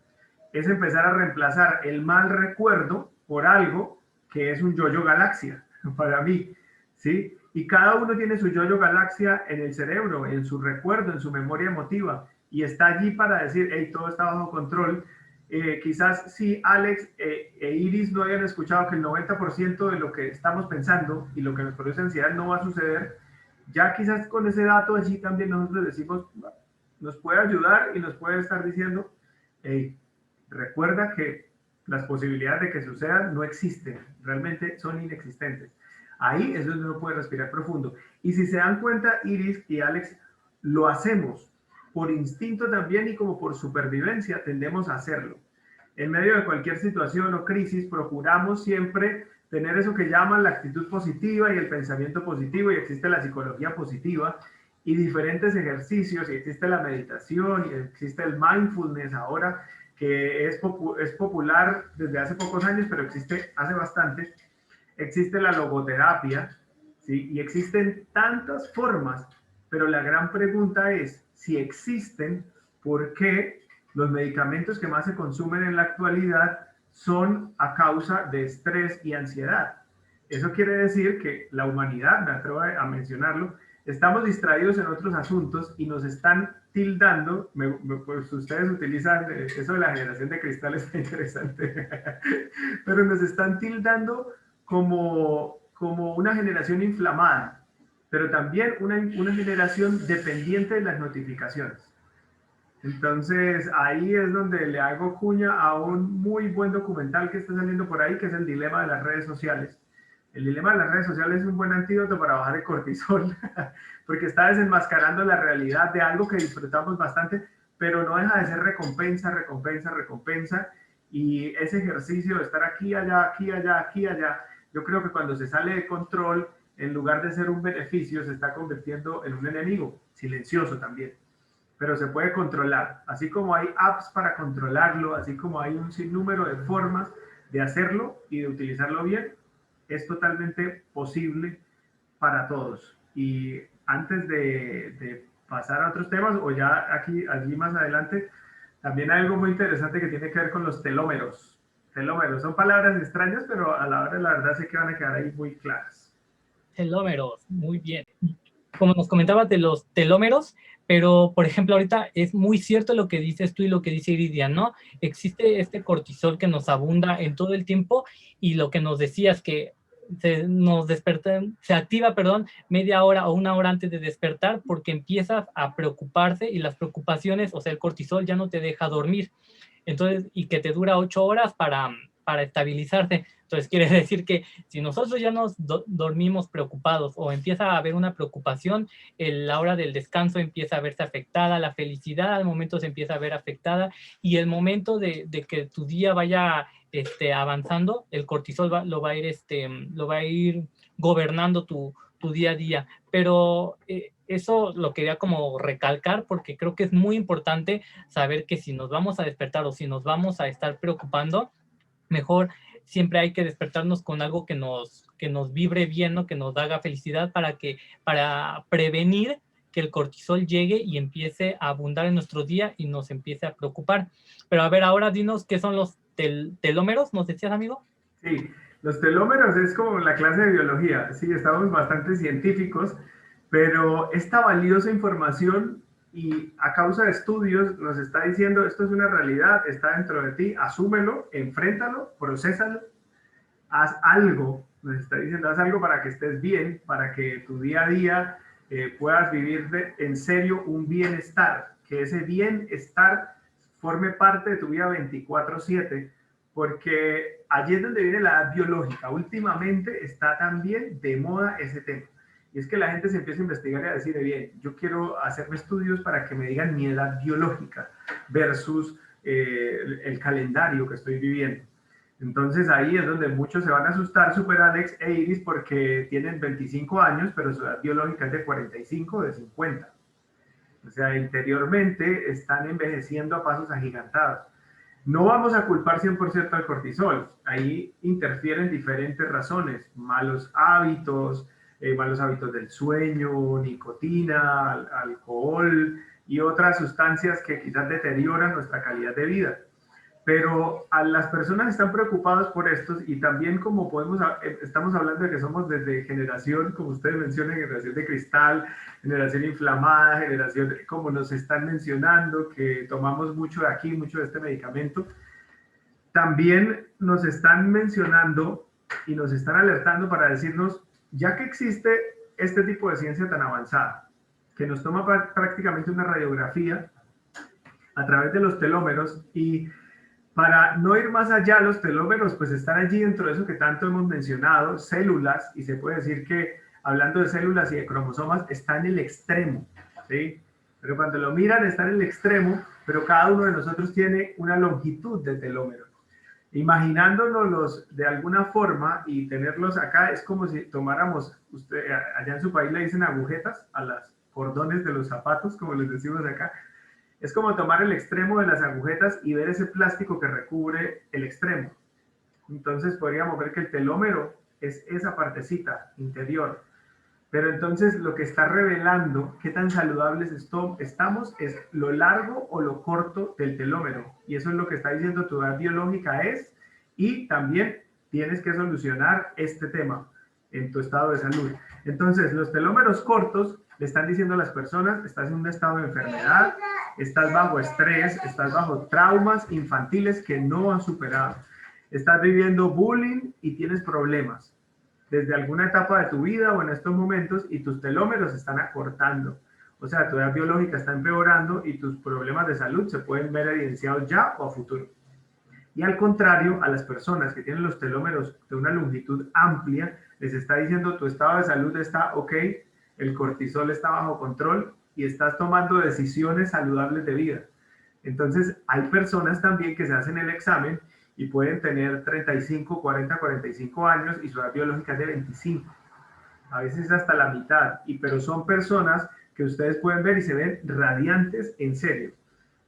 Es empezar a reemplazar el mal recuerdo por algo que es un yo-yo galaxia para mí, ¿sí? Y cada uno tiene su yo-yo galaxia en el cerebro, en su recuerdo, en su memoria emotiva, y está allí para decir, hey, todo está bajo control. Quizás si Alex e Iris no hayan escuchado que el 90% de lo que estamos pensando y lo que nos produce ansiedad no va a suceder, ya quizás con ese dato allí también nosotros decimos, nos puede ayudar y nos puede estar diciendo, hey, recuerda que las posibilidades de que sucedan no existen, realmente son inexistentes. Ahí es donde uno puede respirar profundo. Y si se dan cuenta, Iris y Alex, lo hacemos por instinto también, y como por supervivencia tendemos a hacerlo. En medio de cualquier situación o crisis procuramos siempre tener eso que llaman la actitud positiva y el pensamiento positivo, y existe la psicología positiva y diferentes ejercicios, y existe la meditación y existe el mindfulness ahora, que es popular desde hace pocos años, pero existe hace bastante. Existe la logoterapia, ¿sí? Y existen tantas formas, pero la gran pregunta es, si existen, ¿por qué los medicamentos que más se consumen en la actualidad son a causa de estrés y ansiedad? Eso quiere decir que la humanidad, me atrevo a mencionarlo, estamos distraídos en otros asuntos y nos están tildando, pues ustedes utilizan eso de la generación de cristal, está interesante, pero nos están tildando como una generación inflamada, pero también una generación dependiente de las notificaciones. Entonces ahí es donde le hago cuña a un muy buen documental que está saliendo por ahí, que es El dilema de las redes sociales. El dilema de las redes sociales es un buen antídoto para bajar el cortisol, porque está desenmascarando la realidad de algo que disfrutamos bastante, pero no deja de ser recompensa, recompensa, recompensa, y ese ejercicio de estar aquí, allá, aquí, allá, aquí, allá, yo creo que cuando se sale de control, en lugar de ser un beneficio, se está convirtiendo en un enemigo, silencioso también, pero se puede controlar. Así como hay apps para controlarlo, así como hay un sinnúmero de formas de hacerlo y de utilizarlo bien, es totalmente posible para todos. Y antes de pasar a otros temas, o ya allí más adelante, también hay algo muy interesante que tiene que ver con los telómeros. Telómeros son palabras extrañas, pero a la hora de la verdad sé que van a quedar ahí muy claras. Telómeros, muy bien. Como nos comentabas de los telómeros, pero por ejemplo ahorita es muy cierto lo que dices tú y lo que dice Iridia, ¿no? Existe este cortisol que nos abunda en todo el tiempo, y lo que nos decías que se activa, media hora o una hora antes de despertar, porque empiezas a preocuparse, y las preocupaciones, o sea, el cortisol ya no te deja dormir. Entonces, y que te dura 8 horas para estabilizarse. Entonces, quiere decir que si nosotros ya nos dormimos preocupados o empieza a haber una preocupación, la hora del descanso empieza a verse afectada, la felicidad al momento se empieza a ver afectada, y el momento de que tu día vaya avanzando, el cortisol lo va a ir gobernando tu día a día. Pero eso lo quería como recalcar, porque creo que es muy importante saber que si nos vamos a despertar o si nos vamos a estar preocupando, mejor siempre hay que despertarnos con algo que nos vibre bien, ¿no? Que nos haga felicidad, para prevenir que el cortisol llegue y empiece a abundar en nuestro día y nos empiece a preocupar. Pero a ver, ahora dinos qué son los telómeros, ¿nos decías, amigo? Sí, los telómeros es como la clase de biología. Sí, estamos bastante científicos, pero esta valiosa información y a causa de estudios nos está diciendo esto es una realidad, está dentro de ti, asúmelo, enfréntalo, procésalo, haz algo, nos está diciendo haz algo para que estés bien, para que tu día a día puedas vivir en serio un bienestar, que ese bienestar forme parte de tu vida 24/7, porque allí es donde viene la edad biológica. Últimamente está también de moda ese tema. Y es que la gente se empieza a investigar y a decir, bien, yo quiero hacerme estudios para que me digan mi edad biológica versus el calendario que estoy viviendo. Entonces ahí es donde muchos se van a asustar, Super Alex e Iris, porque tienen 25 años, pero su edad biológica es de 45 o de 50. O sea, interiormente están envejeciendo a pasos agigantados. No vamos a culpar 100% al cortisol. Ahí interfieren diferentes razones, malos hábitos del sueño, nicotina, alcohol y otras sustancias que quizás deterioran nuestra calidad de vida. Pero a las personas están preocupadas por estos, y también como estamos hablando de que somos desde generación, como ustedes mencionan, generación de cristal, generación inflamada, generación, como nos están mencionando, que tomamos mucho de aquí, mucho de este medicamento, también nos están mencionando y nos están alertando para decirnos, ya que existe este tipo de ciencia tan avanzada, que nos toma prácticamente una radiografía a través de los telómeros, y para no ir más allá, los telómeros pues están allí dentro de eso que tanto hemos mencionado, células, y se puede decir que hablando de células y de cromosomas, está en el extremo, ¿sí? Pero cuando lo miran está en el extremo, pero cada uno de nosotros tiene una longitud de telómero. Imaginándonos de alguna forma y tenerlos acá, es como si tomáramos, allá en su país le dicen agujetas a las cordones de los zapatos, como les decimos acá. Es como tomar el extremo de las agujetas y ver ese plástico que recubre el extremo. Entonces podríamos ver que el telómero es esa partecita interior. Pero entonces lo que está revelando qué tan saludables estamos es lo largo o lo corto del telómero. Y eso es lo que está diciendo tu edad biológica es. Y también tienes que solucionar este tema en tu estado de salud. Entonces los telómeros cortos le están diciendo a las personas, estás en un estado de enfermedad, estás bajo estrés, estás bajo traumas infantiles que no has superado, estás viviendo bullying y tienes problemas desde alguna etapa de tu vida o en estos momentos, y tus telómeros se están acortando. O sea, tu edad biológica está empeorando y tus problemas de salud se pueden ver evidenciados ya o a futuro. Y al contrario, a las personas que tienen los telómeros de una longitud amplia, les está diciendo tu estado de salud está ok, el cortisol está bajo control y estás tomando decisiones saludables de vida. Entonces, hay personas también que se hacen el examen y pueden tener 35, 40, 45 años y su edad biológica es de 25. A veces hasta la mitad, pero son personas que ustedes pueden ver y se ven radiantes en serio.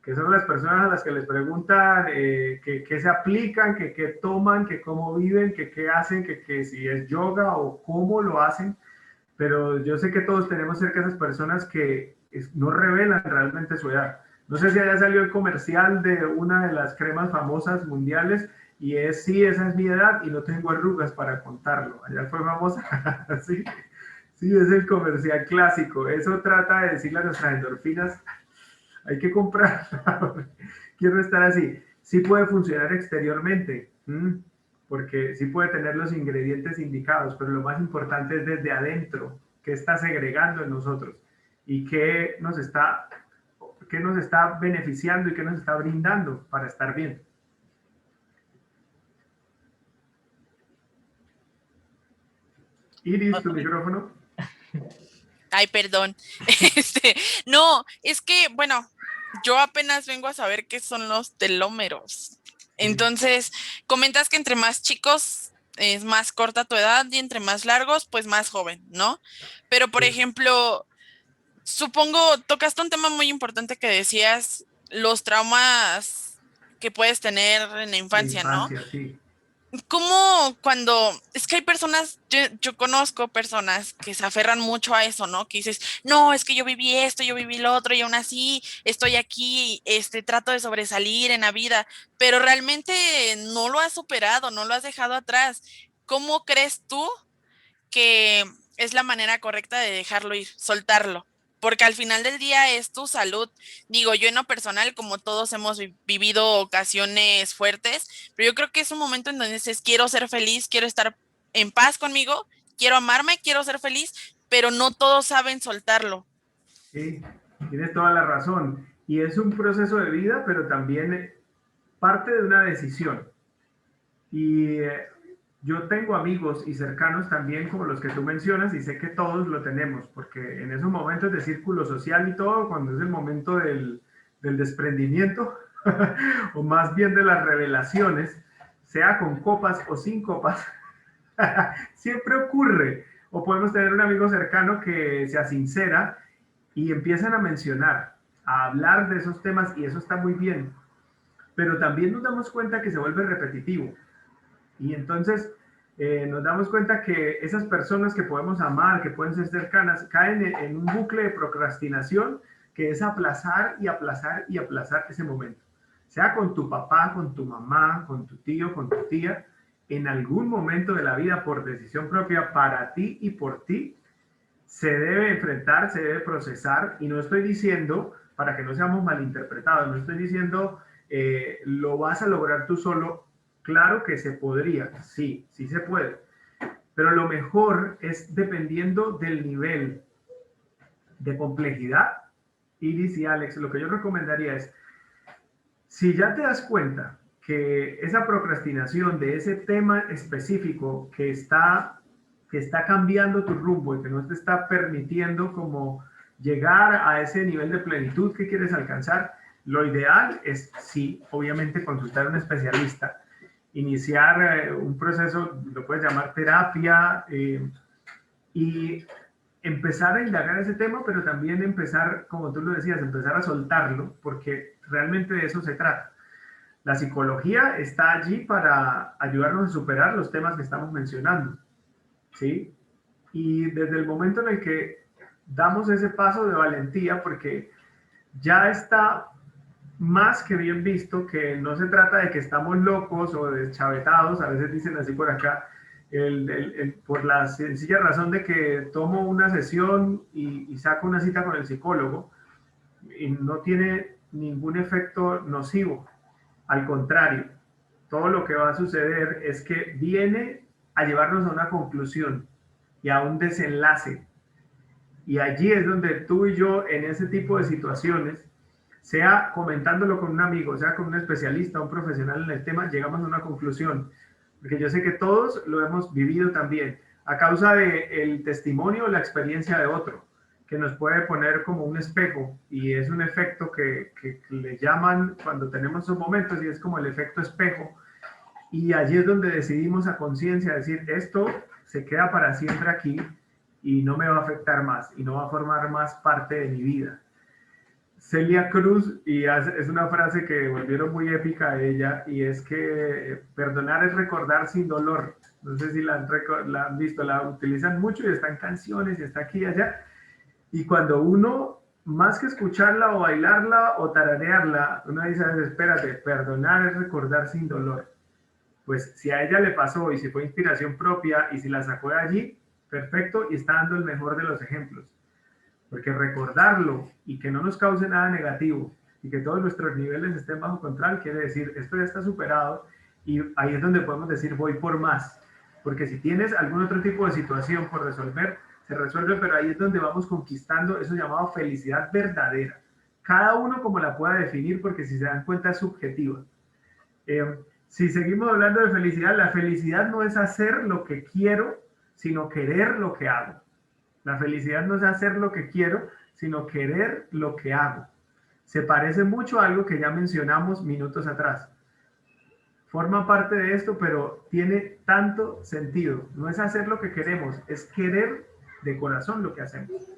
Que son las personas a las que les preguntan qué se aplican, qué toman, cómo viven, qué hacen, que si es yoga o cómo lo hacen. Pero yo sé que todos tenemos cerca de esas personas que no revelan realmente su edad. No sé si allá salió el comercial de una de las cremas famosas mundiales y sí, esa es mi edad y no tengo arrugas para contarlo. Allá fue famosa. Sí, sí, es el comercial clásico. Eso trata de decirle a nuestras endorfinas, hay que comprar. Quiero estar así. Sí puede funcionar exteriormente, porque sí puede tener los ingredientes indicados, pero lo más importante es desde adentro, qué está segregando en nosotros y qué nos está qué nos está beneficiando y qué nos está brindando para estar bien. Iris, tu micrófono. Ay, perdón. No, es que, bueno, yo apenas vengo a saber qué son los telómeros. Entonces, comentas que entre más chicos es más corta tu edad y entre más largos, pues más joven, ¿no? Pero, por ejemplo, supongo, tocaste un tema muy importante que decías, los traumas que puedes tener en la infancia, ¿no? Sí. ¿Cómo cuando, es que hay personas, yo conozco personas que se aferran mucho a eso, ¿no? Que dices, no, es que yo viví esto, yo viví lo otro y aún así estoy aquí, trato de sobresalir en la vida, pero realmente no lo has superado, no lo has dejado atrás. ¿Cómo crees tú que es la manera correcta de dejarlo ir, soltarlo? Porque al final del día es tu salud. Digo, yo en lo personal, como todos hemos vivido ocasiones fuertes, pero yo creo que es un momento en donde dices, quiero ser feliz, quiero estar en paz conmigo, quiero amarme, quiero ser feliz, pero no todos saben soltarlo. Sí, tienes toda la razón. Y es un proceso de vida, pero también parte de una decisión. Y yo tengo amigos y cercanos también como los que tú mencionas y sé que todos lo tenemos, porque en esos momentos de círculo social y todo, cuando es el momento del desprendimiento, o más bien de las revelaciones, sea con copas o sin copas, siempre ocurre. O podemos tener un amigo cercano que se asincera y empiezan a mencionar, a hablar de esos temas y eso está muy bien. Pero también nos damos cuenta que se vuelve repetitivo. Y entonces nos damos cuenta que esas personas que podemos amar, que pueden ser cercanas, caen en un bucle de procrastinación que es aplazar y aplazar y aplazar ese momento. Sea con tu papá, con tu mamá, con tu tío, con tu tía, en algún momento de la vida por decisión propia para ti y por ti, se debe enfrentar, se debe procesar y no estoy diciendo, para que no seamos malinterpretados, no estoy diciendo lo vas a lograr tú solo. Claro que se podría, sí, sí se puede, pero lo mejor es dependiendo del nivel de complejidad. Iris y Alex, lo que yo recomendaría es, si ya te das cuenta que esa procrastinación de ese tema específico que está cambiando tu rumbo y que no te está permitiendo como llegar a ese nivel de plenitud que quieres alcanzar, lo ideal es, sí, obviamente consultar a un especialista, iniciar un proceso, lo puedes llamar terapia, y empezar a indagar ese tema, pero también empezar, como tú lo decías, empezar a soltarlo, porque realmente de eso se trata. La psicología está allí para ayudarnos a superar los temas que estamos mencionando, ¿sí? Y desde el momento en el que damos ese paso de valentía, porque ya está más que bien visto que no se trata de que estamos locos o deschavetados, a veces dicen así por acá, por la sencilla razón de que tomo una sesión y saco una cita con el psicólogo y no tiene ningún efecto nocivo. Al contrario, todo lo que va a suceder es que viene a llevarnos a una conclusión y a un desenlace. Y allí es donde tú y yo, en ese tipo de situaciones, sea comentándolo con un amigo, sea con un especialista, un profesional en el tema, llegamos a una conclusión. Porque yo sé que todos lo hemos vivido también, a causa del testimonio o la experiencia de otro, que nos puede poner como un espejo, y es un efecto que le llaman cuando tenemos esos momentos, y es como el efecto espejo, y allí es donde decidimos a conciencia decir, esto se queda para siempre aquí, y no me va a afectar más, y no va a formar más parte de mi vida. Celia Cruz, y es una frase que volvieron muy épica a ella, y es que perdonar es recordar sin dolor. No sé si la han visto, la utilizan mucho y está en canciones y está aquí y allá. Y cuando uno, más que escucharla o bailarla o tararearla, uno dice, espérate, perdonar es recordar sin dolor. Pues si a ella le pasó y si fue inspiración propia y si la sacó de allí, perfecto, y está dando el mejor de los ejemplos. Porque recordarlo y que no nos cause nada negativo y que todos nuestros niveles estén bajo control, quiere decir, esto ya está superado y ahí es donde podemos decir, voy por más. Porque si tienes algún otro tipo de situación por resolver, se resuelve, pero ahí es donde vamos conquistando eso llamado felicidad verdadera. cada uno como la pueda definir, porque si se dan cuenta es subjetiva. Si seguimos hablando de felicidad, la felicidad no es hacer lo que quiero, sino querer lo que hago. La felicidad no es hacer lo que quiero, sino querer lo que hago. Se parece mucho a algo que ya mencionamos minutos atrás. Forma parte de esto, pero tiene tanto sentido. No es hacer lo que queremos, es querer de corazón lo que hacemos.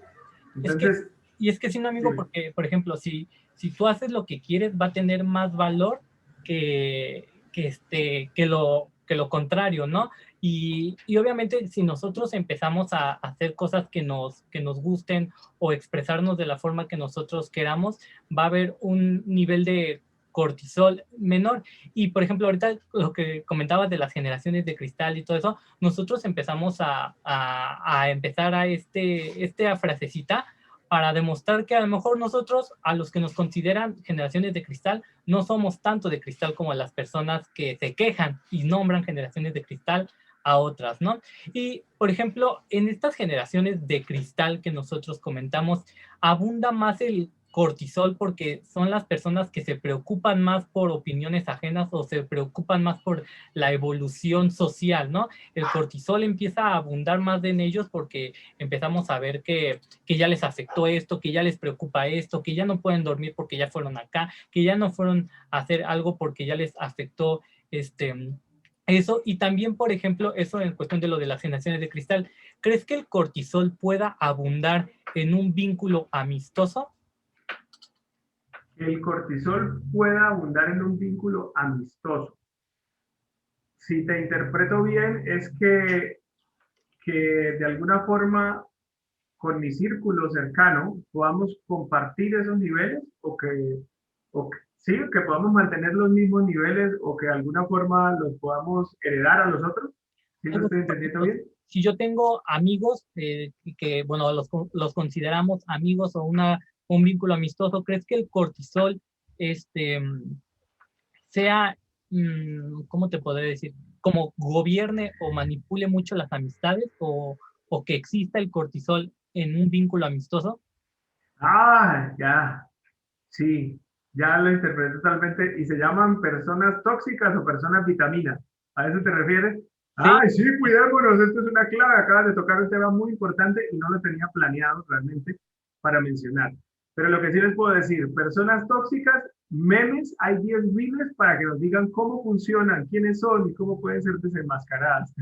Entonces, es que sí, no, amigo, porque, por ejemplo, si tú haces lo que quieres, va a tener más valor que lo contrario, ¿no? Y obviamente si nosotros empezamos a hacer cosas que nos gusten o expresarnos de la forma que nosotros queramos, va a haber un nivel de cortisol menor. Y por ejemplo, ahorita lo que comentabas de las generaciones de cristal y todo eso, nosotros empezamos a empezar a esta frasecita para demostrar que a lo mejor nosotros, a los que nos consideran generaciones de cristal, no somos tanto de cristal como las personas que se quejan y nombran generaciones de cristal a otras, ¿no? Y, por ejemplo, en estas generaciones de cristal que nosotros comentamos, abunda más el cortisol porque son las personas que se preocupan más por opiniones ajenas o se preocupan más por la evolución social, ¿no? El cortisol empieza a abundar más en ellos porque empezamos a ver que ya les afectó esto, que ya les preocupa esto, que ya no pueden dormir porque ya fueron acá, que ya no fueron a hacer algo porque ya les afectó eso. Y también, por ejemplo, eso en cuestión de lo de las generaciones de cristal, ¿crees que el cortisol pueda abundar en un vínculo amistoso? El cortisol puede abundar en un vínculo amistoso. Si te interpreto bien, es que de alguna forma con mi círculo cercano podamos compartir esos niveles sí, que podamos mantener los mismos niveles o que de alguna forma los podamos heredar a los otros. ¿Sí lo estoy entendiendo bien? Si yo tengo amigos que, bueno, los consideramos amigos o un vínculo amistoso, ¿crees que el cortisol sea, ¿cómo te podré decir? Como gobierne o manipule mucho las amistades o que exista el cortisol en un vínculo amistoso? Ah, ya, sí, ya lo interpreté totalmente y se llaman personas tóxicas o personas vitaminas. ¿A eso te refieres? Sí. Ay, sí, cuidémonos, esto es una clave, acabas de tocar un tema muy importante y no lo tenía planeado realmente para mencionar. Pero lo que sí les puedo decir, personas tóxicas, memes, hay 10 miles para que nos digan cómo funcionan, quiénes son y cómo pueden ser desenmascaradas.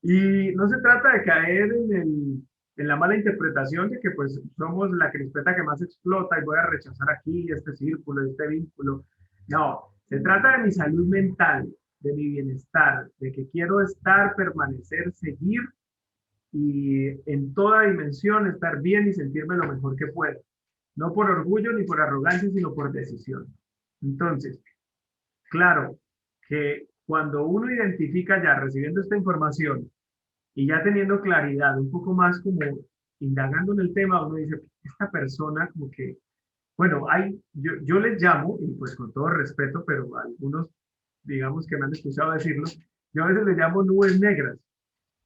Y no se trata de caer en la mala interpretación de que pues somos la crispeta que más explota y voy a rechazar aquí este círculo, este vínculo. No, se trata de mi salud mental, de mi bienestar, de que quiero estar, permanecer, seguir y en toda dimensión estar bien y sentirme lo mejor que puedo. No por orgullo ni por arrogancia, sino por decisión. Entonces, claro que cuando uno identifica ya recibiendo esta información y ya teniendo claridad, un poco más como indagando en el tema, uno dice, esta persona como que, bueno, yo les llamo, y pues con todo respeto, pero algunos, digamos que me han escuchado decirlo, yo a veces les llamo nubes negras,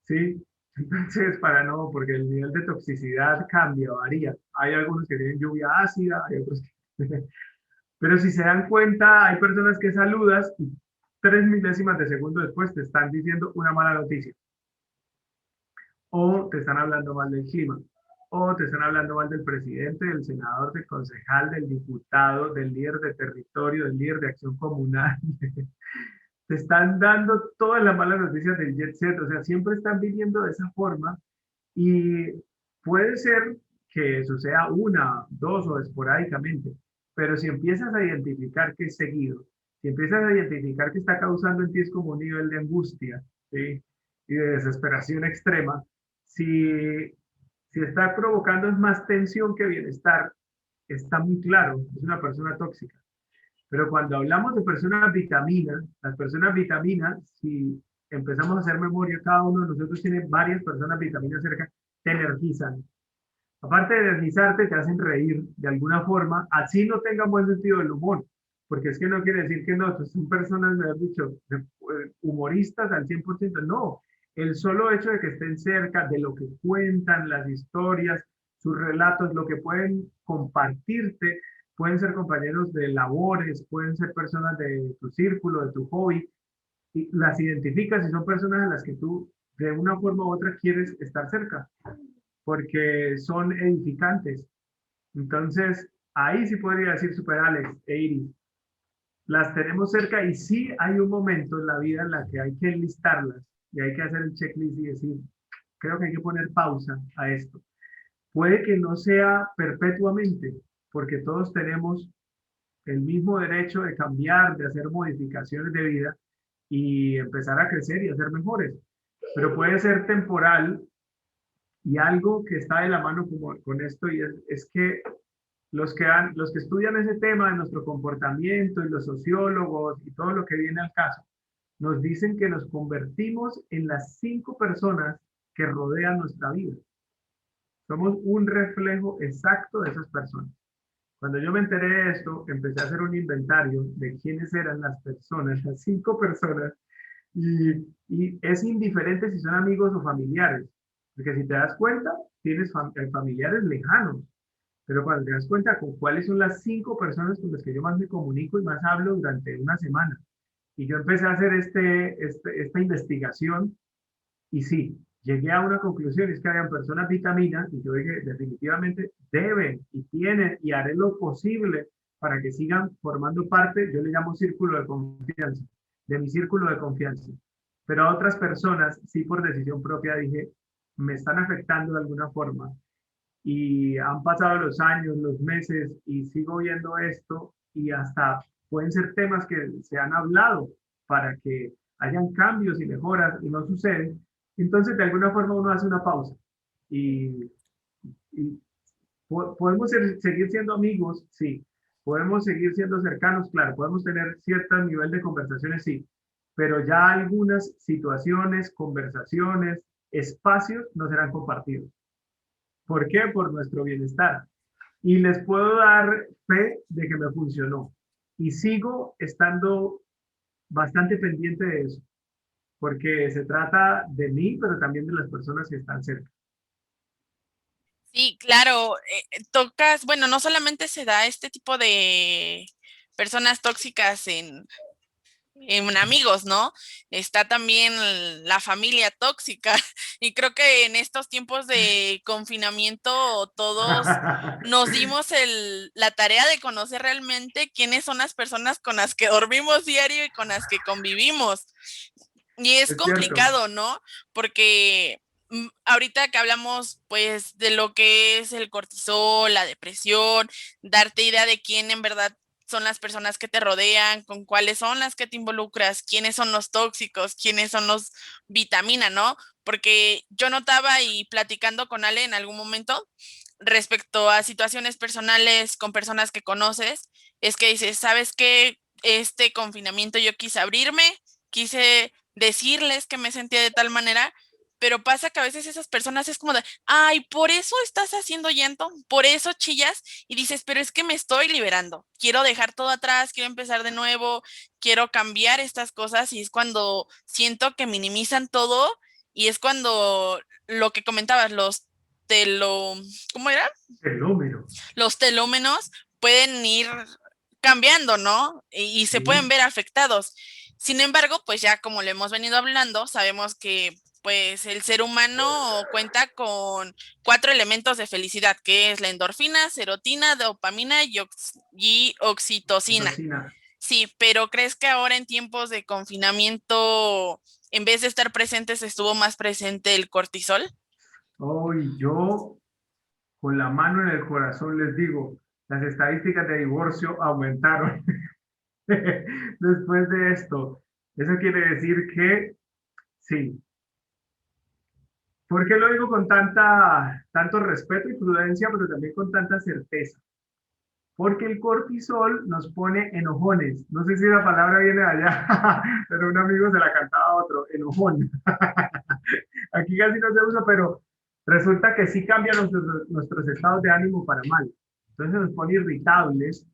¿sí? Entonces, porque el nivel de toxicidad cambia, varía. Hay algunos que tienen lluvia ácida, hay otros que... Pero si se dan cuenta, hay personas que saludas y 3 milésimas de segundo después te están diciendo una mala noticia. O te están hablando mal del clima. O te están hablando mal del presidente, del senador, del concejal, del diputado, del líder de territorio, del líder de acción comunal. Te están dando todas las malas noticias del jet set. O sea, siempre están viviendo de esa forma. Y puede ser que eso sea una, dos o esporádicamente. Pero si empiezas a identificar que es seguido, si empiezas a identificar que está causando en ti es como un nivel de angustia, ¿sí? Y de desesperación extrema, si está provocando es más tensión que bienestar, está muy claro, es una persona tóxica. Pero cuando hablamos de personas vitaminas, las personas vitaminas, si empezamos a hacer memoria, cada uno de nosotros tiene varias personas vitaminas cerca, te energizan. Aparte de energizarte, te hacen reír de alguna forma, así no tengan buen sentido del humor, porque es que no quiere decir que no, pues son personas, me has dicho, humoristas al 100%, no. El solo hecho de que estén cerca, de lo que cuentan, las historias, sus relatos, lo que pueden compartirte, pueden ser compañeros de labores, pueden ser personas de tu círculo, de tu hobby, y las identificas y son personas a las que tú de una forma u otra quieres estar cerca, porque son edificantes. Entonces, ahí sí podría decir Super Alex e Iris, las tenemos cerca y sí hay un momento en la vida en la que hay que enlistarlas y hay que hacer el checklist y decir, creo que hay que poner pausa a esto. Puede que no sea perpetuamente, porque todos tenemos el mismo derecho de cambiar, de hacer modificaciones de vida y empezar a crecer y a ser mejores. Pero puede ser temporal y algo que está de la mano con esto y es que los que estudian ese tema de nuestro comportamiento y los sociólogos y todo lo que viene al caso, nos dicen que nos convertimos en las 5 personas que rodean nuestra vida. Somos un reflejo exacto de esas personas. Cuando yo me enteré de esto, empecé a hacer un inventario de quiénes eran las personas, las 5 personas, y es indiferente si son amigos o familiares, porque si te das cuenta, tienes familiares lejanos, pero cuando te das cuenta con cuáles son las 5 personas con las que yo más me comunico y más hablo durante una semana, y yo empecé a hacer esta investigación, y sí, llegué a una conclusión, es que habían personas vitaminas, y yo dije, definitivamente deben y tienen, y haré lo posible para que sigan formando parte, yo le llamo círculo de confianza, de mi círculo de confianza. Pero a otras personas, sí por decisión propia, dije, me están afectando de alguna forma, y han pasado los años, los meses, y sigo viendo esto, y hasta pueden ser temas que se han hablado para que hayan cambios y mejoras, y no sucede. Entonces, de alguna forma uno hace una pausa y, y podemos seguir siendo amigos, sí. Podemos seguir siendo cercanos, claro. Podemos tener cierto nivel de conversaciones, sí. Pero ya algunas situaciones, conversaciones, espacios no serán compartidos. ¿Por qué? Por nuestro bienestar. Y les puedo dar fe de que me funcionó. Y sigo estando bastante pendiente de eso, porque se trata de mí, pero también de las personas que están cerca. Sí, claro, tocas, bueno, no solamente se da este tipo de personas tóxicas en amigos, ¿no? Está también la familia tóxica y creo que en estos tiempos de confinamiento todos nos dimos la tarea de conocer realmente quiénes son las personas con las que dormimos diario y con las que convivimos. Y es Es cierto. complicado, ¿no? Porque ahorita que hablamos pues de lo que es el cortisol, la depresión, darte idea de quién en verdad son las personas que te rodean, con cuáles son las que te involucras, quiénes son los tóxicos, quiénes son los vitamina, ¿no? Porque yo notaba y platicando con Ale en algún momento respecto a situaciones personales con personas que conoces, es que dices, ¿sabes qué? Este confinamiento yo quise abrirme, quise decirles que me sentía de tal manera, pero pasa que a veces esas personas es como de, ay, por eso estás haciendo llanto, por eso chillas, y dices, pero es que me estoy liberando, quiero dejar todo atrás, quiero empezar de nuevo, quiero cambiar estas cosas, y es cuando siento que minimizan todo, y es cuando lo que comentabas, ¿cómo era? Telómero. Los telómenos pueden ir cambiando, ¿no? Y se pueden Sí. ver afectados. Sin embargo, pues ya como lo hemos venido hablando, sabemos que pues el ser humano cuenta con 4 elementos de felicidad, que es la endorfina, serotina, dopamina y oxitocina. Cocina. Sí, pero ¿crees que ahora en tiempos de confinamiento, en vez de estar presentes, estuvo más presente el cortisol? Hoy yo, con la mano en el corazón, les digo, las estadísticas de divorcio aumentaron después de esto. Eso quiere decir que sí. ¿Por qué lo digo con tanto respeto y prudencia, pero también con tanta certeza? Porque el cortisol nos pone enojones. No sé si la palabra viene de allá, pero un amigo se la cantaba a otro, enojón. Aquí casi no se usa, pero resulta que sí cambia nuestros estados de ánimo para mal. Entonces nos pone irritables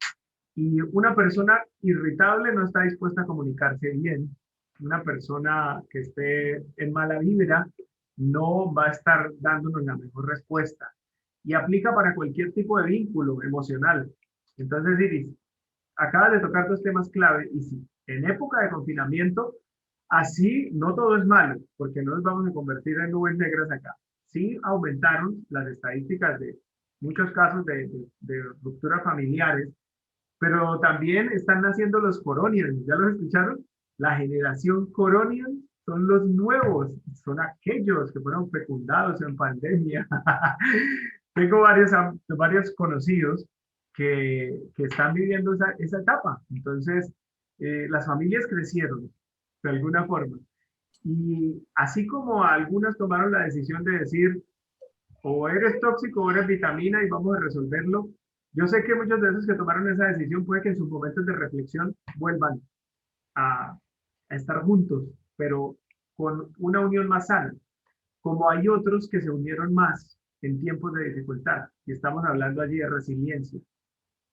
y una persona irritable no está dispuesta a comunicarse bien. Una persona que esté en mala vibra no va a estar dándonos la mejor respuesta. y aplica para cualquier tipo de vínculo emocional. Entonces, Iris, acabas de tocar dos temas clave y sí, en época de confinamiento, así no todo es malo, porque no nos vamos a convertir en nubes negras acá. Sí aumentaron las estadísticas de muchos casos de rupturas familiares, pero también están naciendo los coronians, ¿ya los escucharon? La generación coronial son los nuevos, son aquellos que fueron fecundados en pandemia. Tengo varios conocidos que están viviendo esa etapa. Entonces, las familias crecieron de alguna forma. Y así como algunas tomaron la decisión de decir, o eres tóxico o eres vitamina y vamos a resolverlo, yo sé que muchos de esos que tomaron esa decisión puede que en sus momentos de reflexión vuelvan a estar juntos, pero con una unión más sana, como hay otros que se unieron más en tiempos de dificultad, y estamos hablando allí de resiliencia.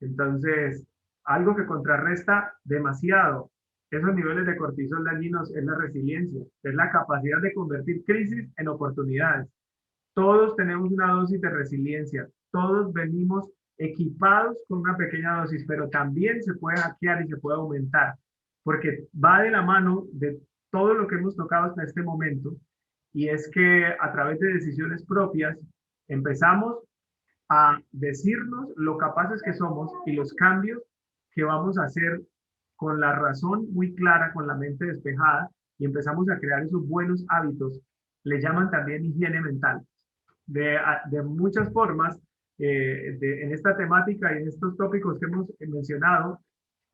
Entonces, algo que contrarresta demasiado esos niveles de cortisol dañinos es la resiliencia, es la capacidad de convertir crisis en oportunidades. Todos tenemos una dosis de resiliencia, todos venimos equipados con una pequeña dosis, pero también se puede hackear y se puede aumentar, porque va de la mano de todo lo que hemos tocado hasta este momento, y es que a través de decisiones propias empezamos a decirnos lo capaces que somos y los cambios que vamos a hacer con la razón muy clara, con la mente despejada, y empezamos a crear esos buenos hábitos. Le llaman también higiene mental. De muchas formas, en esta temática y en estos tópicos que hemos mencionado,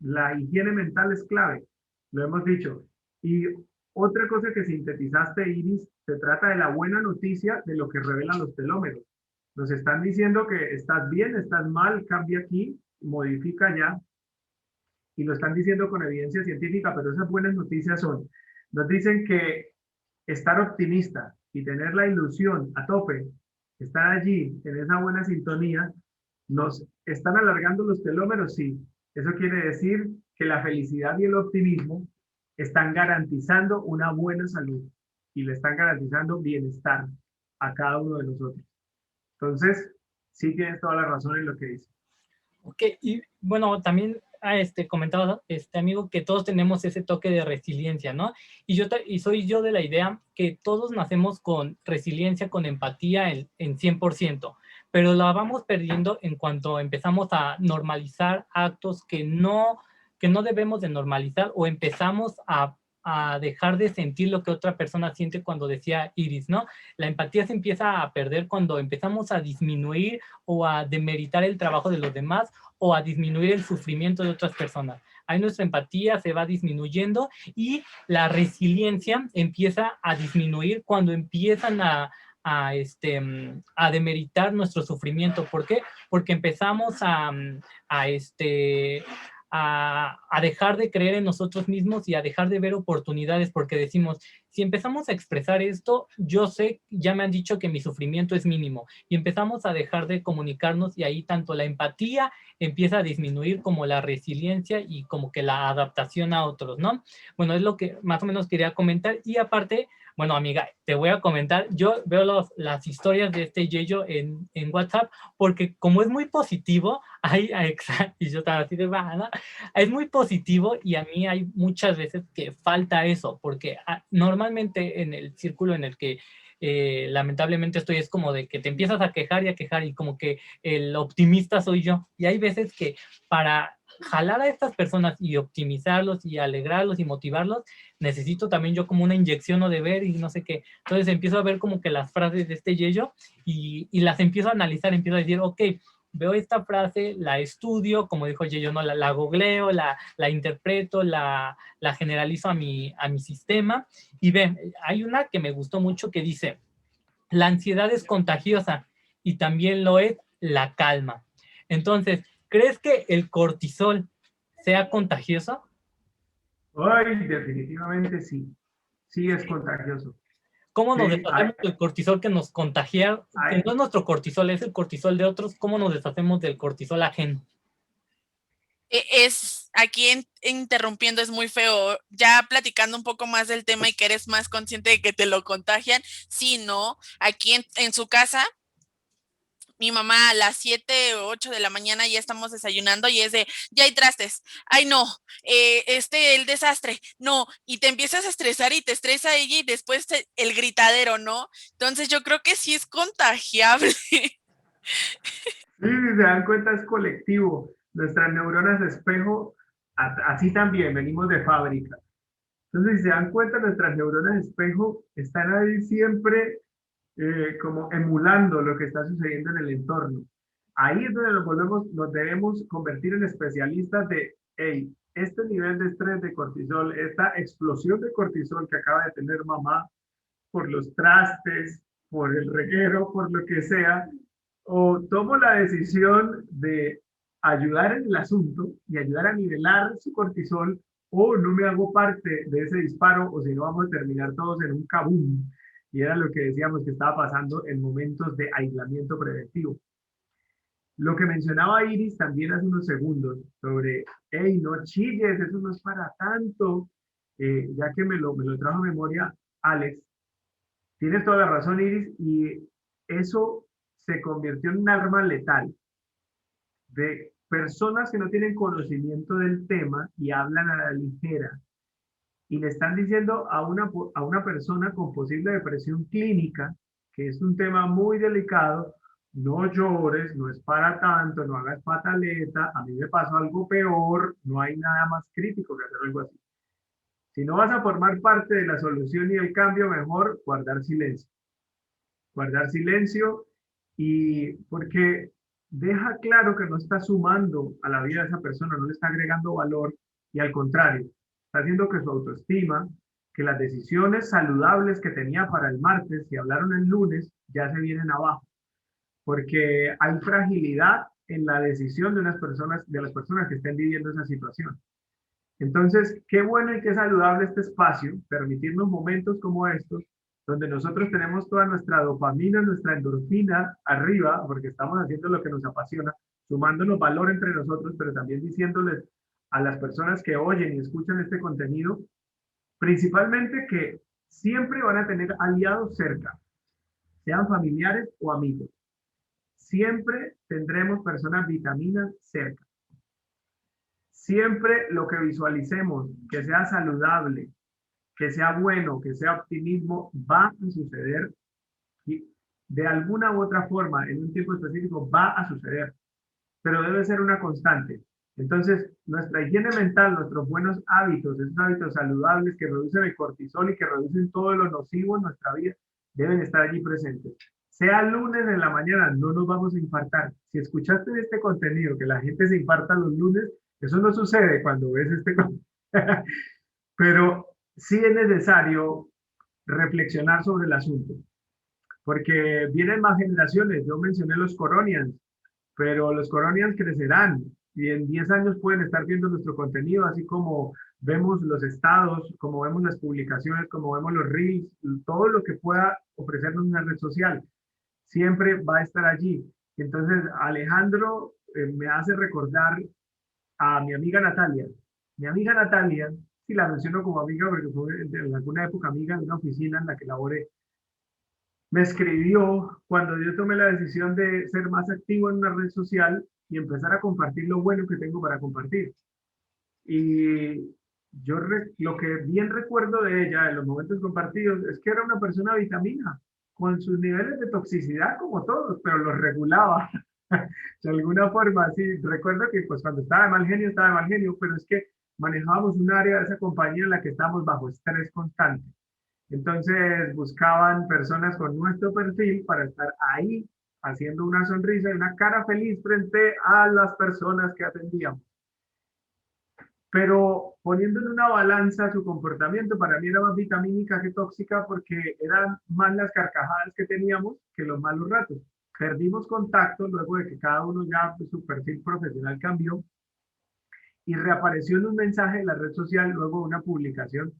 la higiene mental es clave, lo hemos dicho. Y otra cosa que sintetizaste, Iris, se trata de la buena noticia de lo que revelan los telómeros. Nos están diciendo que estás bien, estás mal, cambia aquí, modifica ya, y lo están diciendo con evidencia científica, pero esas buenas noticias son, nos dicen que estar optimista y tener la ilusión a tope, estar allí en esa buena sintonía, nos están alargando los telómeros, sí. Eso quiere decir que la felicidad y el optimismo están garantizando una buena salud y le están garantizando bienestar a cada uno de nosotros. Entonces, sí tienes toda la razón en lo que dices. Ok, y bueno, también comentaba amigo que todos tenemos ese toque de resiliencia, ¿no? Y soy yo de la idea que todos nacemos con resiliencia, con empatía en 100%, pero la vamos perdiendo en cuanto empezamos a normalizar actos que no debemos de normalizar, o empezamos a dejar de sentir lo que otra persona siente, cuando decía Iris, ¿no? La empatía se empieza a perder cuando empezamos a disminuir o a demeritar el trabajo de los demás, o a disminuir el sufrimiento de otras personas. Ahí nuestra empatía se va disminuyendo y la resiliencia empieza a disminuir cuando empiezan a demeritar nuestro sufrimiento. ¿Por qué? Porque empezamos a dejar de creer en nosotros mismos y a dejar de ver oportunidades, porque decimos, si empezamos a expresar esto, yo sé, ya me han dicho que mi sufrimiento es mínimo, y empezamos a dejar de comunicarnos, y ahí tanto la empatía empieza a disminuir como la resiliencia y como que la adaptación a otros, ¿no? Bueno, es lo que más o menos quería comentar. Y aparte, bueno, amiga, te voy a comentar, yo veo las historias de Yeyo en WhatsApp, porque como es muy positivo, y yo estaba así de baja, ¿no? Es muy positivo, y a mí hay muchas veces que falta eso, porque normalmente en el círculo en el que lamentablemente estoy, es como de que te empiezas a quejar y como que el optimista soy yo, y hay veces que para jalar a estas personas y optimizarlos y alegrarlos y motivarlos, necesito también yo como una inyección o de ver y no sé qué. Entonces empiezo a ver como que las frases de Yeyo y las empiezo a analizar, empiezo a decir, ok, veo esta frase, la estudio, como dijo Yeyo, ¿no? La googleo, la interpreto, la generalizo a mi sistema, y ve, hay una que me gustó mucho que dice, la ansiedad es contagiosa y también lo es la calma. Entonces, ¿crees que el cortisol sea contagioso? Ay, definitivamente sí. Sí es contagioso. ¿Cómo nos Sí, deshacemos del cortisol que nos contagia? Que no es nuestro cortisol, es el cortisol de otros. ¿Cómo nos deshacemos del cortisol ajeno? Es aquí interrumpiendo, es muy feo, ya platicando un poco más del tema y que eres más consciente de que te lo contagian, sí, no, aquí en su casa mi mamá a las 7 o 8 de la mañana ya estamos desayunando y es de, ya hay trastes, ay no, el desastre, no, y te empiezas a estresar y te estresa ella y después el gritadero, ¿no? Entonces yo creo que sí es contagiable. Sí, si se dan cuenta es colectivo. Nuestras neuronas espejo, así también, venimos de fábrica. Entonces, si se dan cuenta, nuestras neuronas espejo están ahí siempre como emulando lo que está sucediendo en el entorno. Ahí es donde nos debemos convertir en especialistas de, hey, este nivel de estrés de cortisol, esta explosión de cortisol que acaba de tener mamá por los trastes, por el reguero, por lo que sea, o tomo la decisión de ayudar en el asunto y ayudar a nivelar su cortisol, o no me hago parte de ese disparo, o si no vamos a terminar todos en un kabum. Y era lo que decíamos que estaba pasando en momentos de aislamiento preventivo. Lo que mencionaba Iris también hace unos segundos sobre, hey, no chilles, eso no es para tanto, ya que me lo trajo a memoria Alex. Tienes toda la razón, Iris, y eso se convirtió en un arma letal de personas que no tienen conocimiento del tema y hablan a la ligera. Y le están diciendo a una persona con posible depresión clínica, que es un tema muy delicado, no llores, no es para tanto, no hagas pataleta, a mí me pasó algo peor, no hay nada más crítico que hacer algo así. Si no vas a formar parte de la solución y el cambio, mejor guardar silencio. Guardar silencio y porque deja claro que no está sumando a la vida de esa persona, no le está agregando valor y al contrario, está haciendo que su autoestima, que las decisiones saludables que tenía para el martes, si hablaron el lunes, ya se vienen abajo, porque hay fragilidad en la decisión de las personas que estén viviendo esa situación. Entonces, qué bueno y qué saludable este espacio, permitirnos momentos como estos, donde nosotros tenemos toda nuestra dopamina, nuestra endorfina arriba, porque estamos haciendo lo que nos apasiona, sumándonos valor entre nosotros, pero también diciéndoles a las personas que oyen y escuchan este contenido, principalmente que siempre van a tener aliados cerca, sean familiares o amigos. Siempre tendremos personas vitaminas cerca. Siempre lo que visualicemos, que sea saludable, que sea bueno, que sea optimismo, va a suceder y de alguna u otra forma, en un tiempo específico, va a suceder, pero debe ser una constante. Entonces, nuestra higiene mental, nuestros buenos hábitos, esos hábitos saludables que reducen el cortisol y que reducen todo lo nocivo en nuestra vida, deben estar allí presentes. Sea lunes en la mañana, no nos vamos a infartar. Si escuchaste este contenido, que la gente se infarta los lunes, eso no sucede cuando ves este pero sí es necesario reflexionar sobre el asunto, porque vienen más generaciones. Yo mencioné los Coronians, pero los Coronians crecerán y en 10 años pueden estar viendo nuestro contenido, así como vemos los estados, como vemos las publicaciones, como vemos los reels, todo lo que pueda ofrecernos una red social, siempre va a estar allí. Entonces, Alejandro me hace recordar a mi amiga Natalia. Mi amiga Natalia, si la menciono como amiga porque fue en alguna época amiga de una oficina en la que laboré, me escribió cuando yo tomé la decisión de ser más activo en una red social y empezar a compartir lo bueno que tengo para compartir. Y yo lo que bien recuerdo de ella en los momentos compartidos es que era una persona vitamina, con sus niveles de toxicidad como todos, pero los regulaba. De alguna forma, sí, recuerdo que pues cuando estaba de mal genio, pero es que manejábamos un área de esa compañía en la que estábamos bajo estrés constante. Entonces buscaban personas con nuestro perfil para estar ahí haciendo una sonrisa y una cara feliz frente a las personas que atendíamos. Pero poniendo en una balanza su comportamiento, para mí era más vitamínica que tóxica porque eran más las carcajadas que teníamos que los malos ratos. Perdimos contacto luego de que cada uno ya su perfil profesional cambió y reapareció en un mensaje de la red social, luego una publicación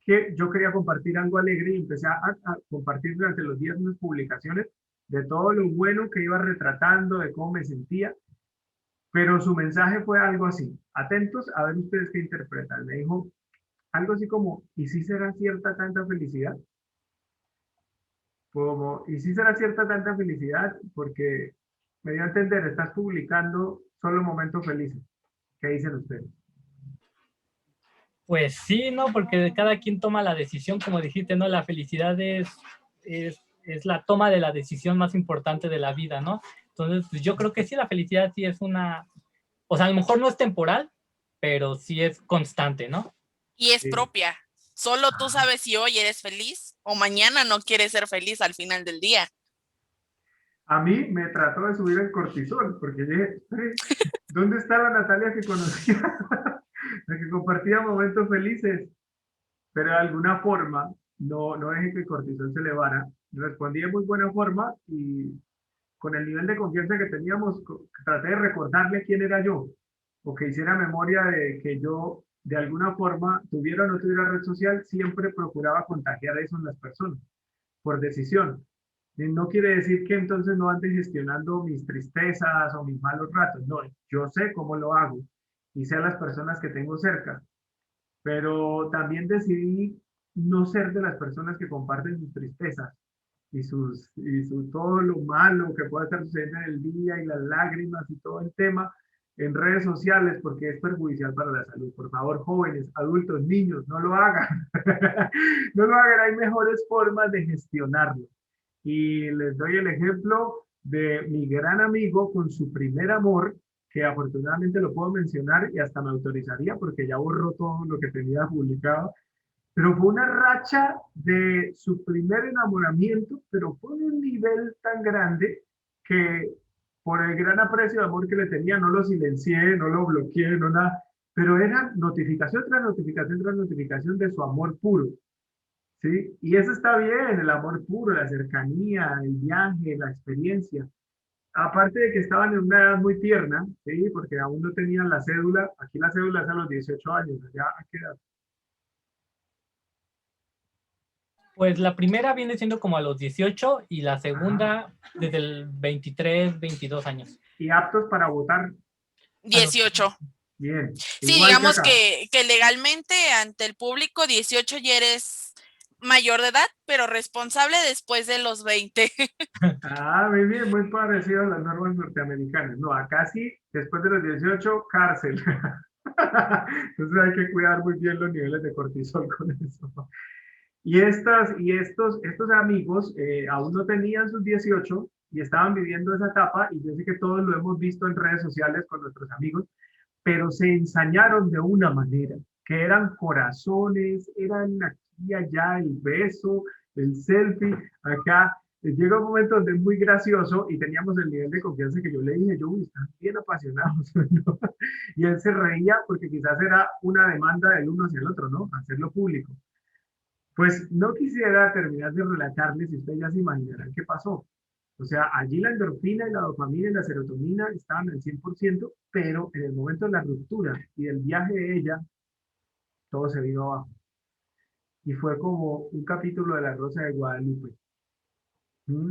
que yo quería compartir algo alegre y empecé a compartir durante los días unas publicaciones de todo lo bueno que iba retratando, de cómo me sentía, pero su mensaje fue algo así. Atentos a ver ustedes qué interpretan. Me dijo algo así como, ¿y si será cierta tanta felicidad? Como, ¿y si será cierta tanta felicidad? Porque Me dio a entender, estás publicando solo momentos felices. ¿Qué dicen ustedes? Pues sí, ¿no? Porque cada quien toma la decisión, como dijiste, ¿no? La felicidad es la toma de la decisión más importante de la vida, ¿no? Entonces, pues yo creo que sí, la felicidad sí es una, o sea, a lo mejor no es temporal, pero sí es constante, ¿no? Y es Sí. propia. Solo tú sabes si hoy eres feliz o mañana no quieres ser feliz al final del día. A mí me trató de subir el cortisol, porque dije, "Espere, ¿dónde está la Natalia que conocía? La que compartía momentos felices, pero de alguna forma no dejé que el cortisol se elevara. Respondí de muy buena forma y con el nivel de confianza que teníamos, traté de recordarle quién era yo, o que hiciera memoria de que yo, de alguna forma, tuviera o no tuviera red social, siempre procuraba contagiar eso en las personas, por decisión. Y no quiere decir que entonces no ande gestionando mis tristezas o mis malos ratos, no, yo sé cómo lo hago y sé a las personas que tengo cerca, pero también decidí no ser de las personas que comparten sus tristezas todo lo malo que puede estar sucediendo en el día y las lágrimas y todo el tema en redes sociales porque es perjudicial para la salud. Por favor, jóvenes, adultos, niños, no lo hagan. No lo hagan, hay mejores formas de gestionarlo. Y les doy el ejemplo de mi gran amigo con su primer amor, que afortunadamente lo puedo mencionar y hasta me autorizaría porque ya borró todo lo que tenía publicado, pero fue una racha de su primer enamoramiento, pero fue de un nivel tan grande que por el gran aprecio y amor que le tenía, no lo silencié, no lo bloqueé, no nada, pero era notificación tras notificación tras notificación de su amor puro, ¿sí? Y eso está bien, el amor puro, la cercanía, el viaje, la experiencia. Aparte de que estaban en una edad muy tierna, ¿sí? Porque aún no tenían la cédula, aquí la cédula es a los 18 años, ya a qué edad. Pues la primera viene siendo como a los 18 y la Ajá. segunda desde el 23, 22 años. Y aptos para votar. A los 18. Bien, Sí, igual que digamos acá. que legalmente ante el público 18 ya eres mayor de edad, pero responsable después de los 20. Ah, muy bien, muy parecido a las normas norteamericanas. No, acá sí, después de los 18, cárcel. Entonces hay que cuidar muy bien los niveles de cortisol con eso. Estos amigos aún no tenían sus 18 y estaban viviendo esa etapa, y yo sé que todos lo hemos visto en redes sociales con nuestros amigos, pero se ensañaron de una manera, que eran corazones, eran aquí y allá, el beso, el selfie, acá. Llega un momento donde es muy gracioso y teníamos el nivel de confianza que yo le dije, yo, están bien apasionados, ¿no? Y él se reía porque quizás era una demanda del uno hacia el otro, ¿no? Hacerlo público. Pues no quisiera terminar de relatarles, y ustedes ya se imaginarán qué pasó. O sea, allí la endorfina y la dopamina y la serotonina estaban al 100%, pero en el momento de la ruptura y del viaje de ella, todo se vino abajo. Y fue como un capítulo de La Rosa de Guadalupe. ¿Mm?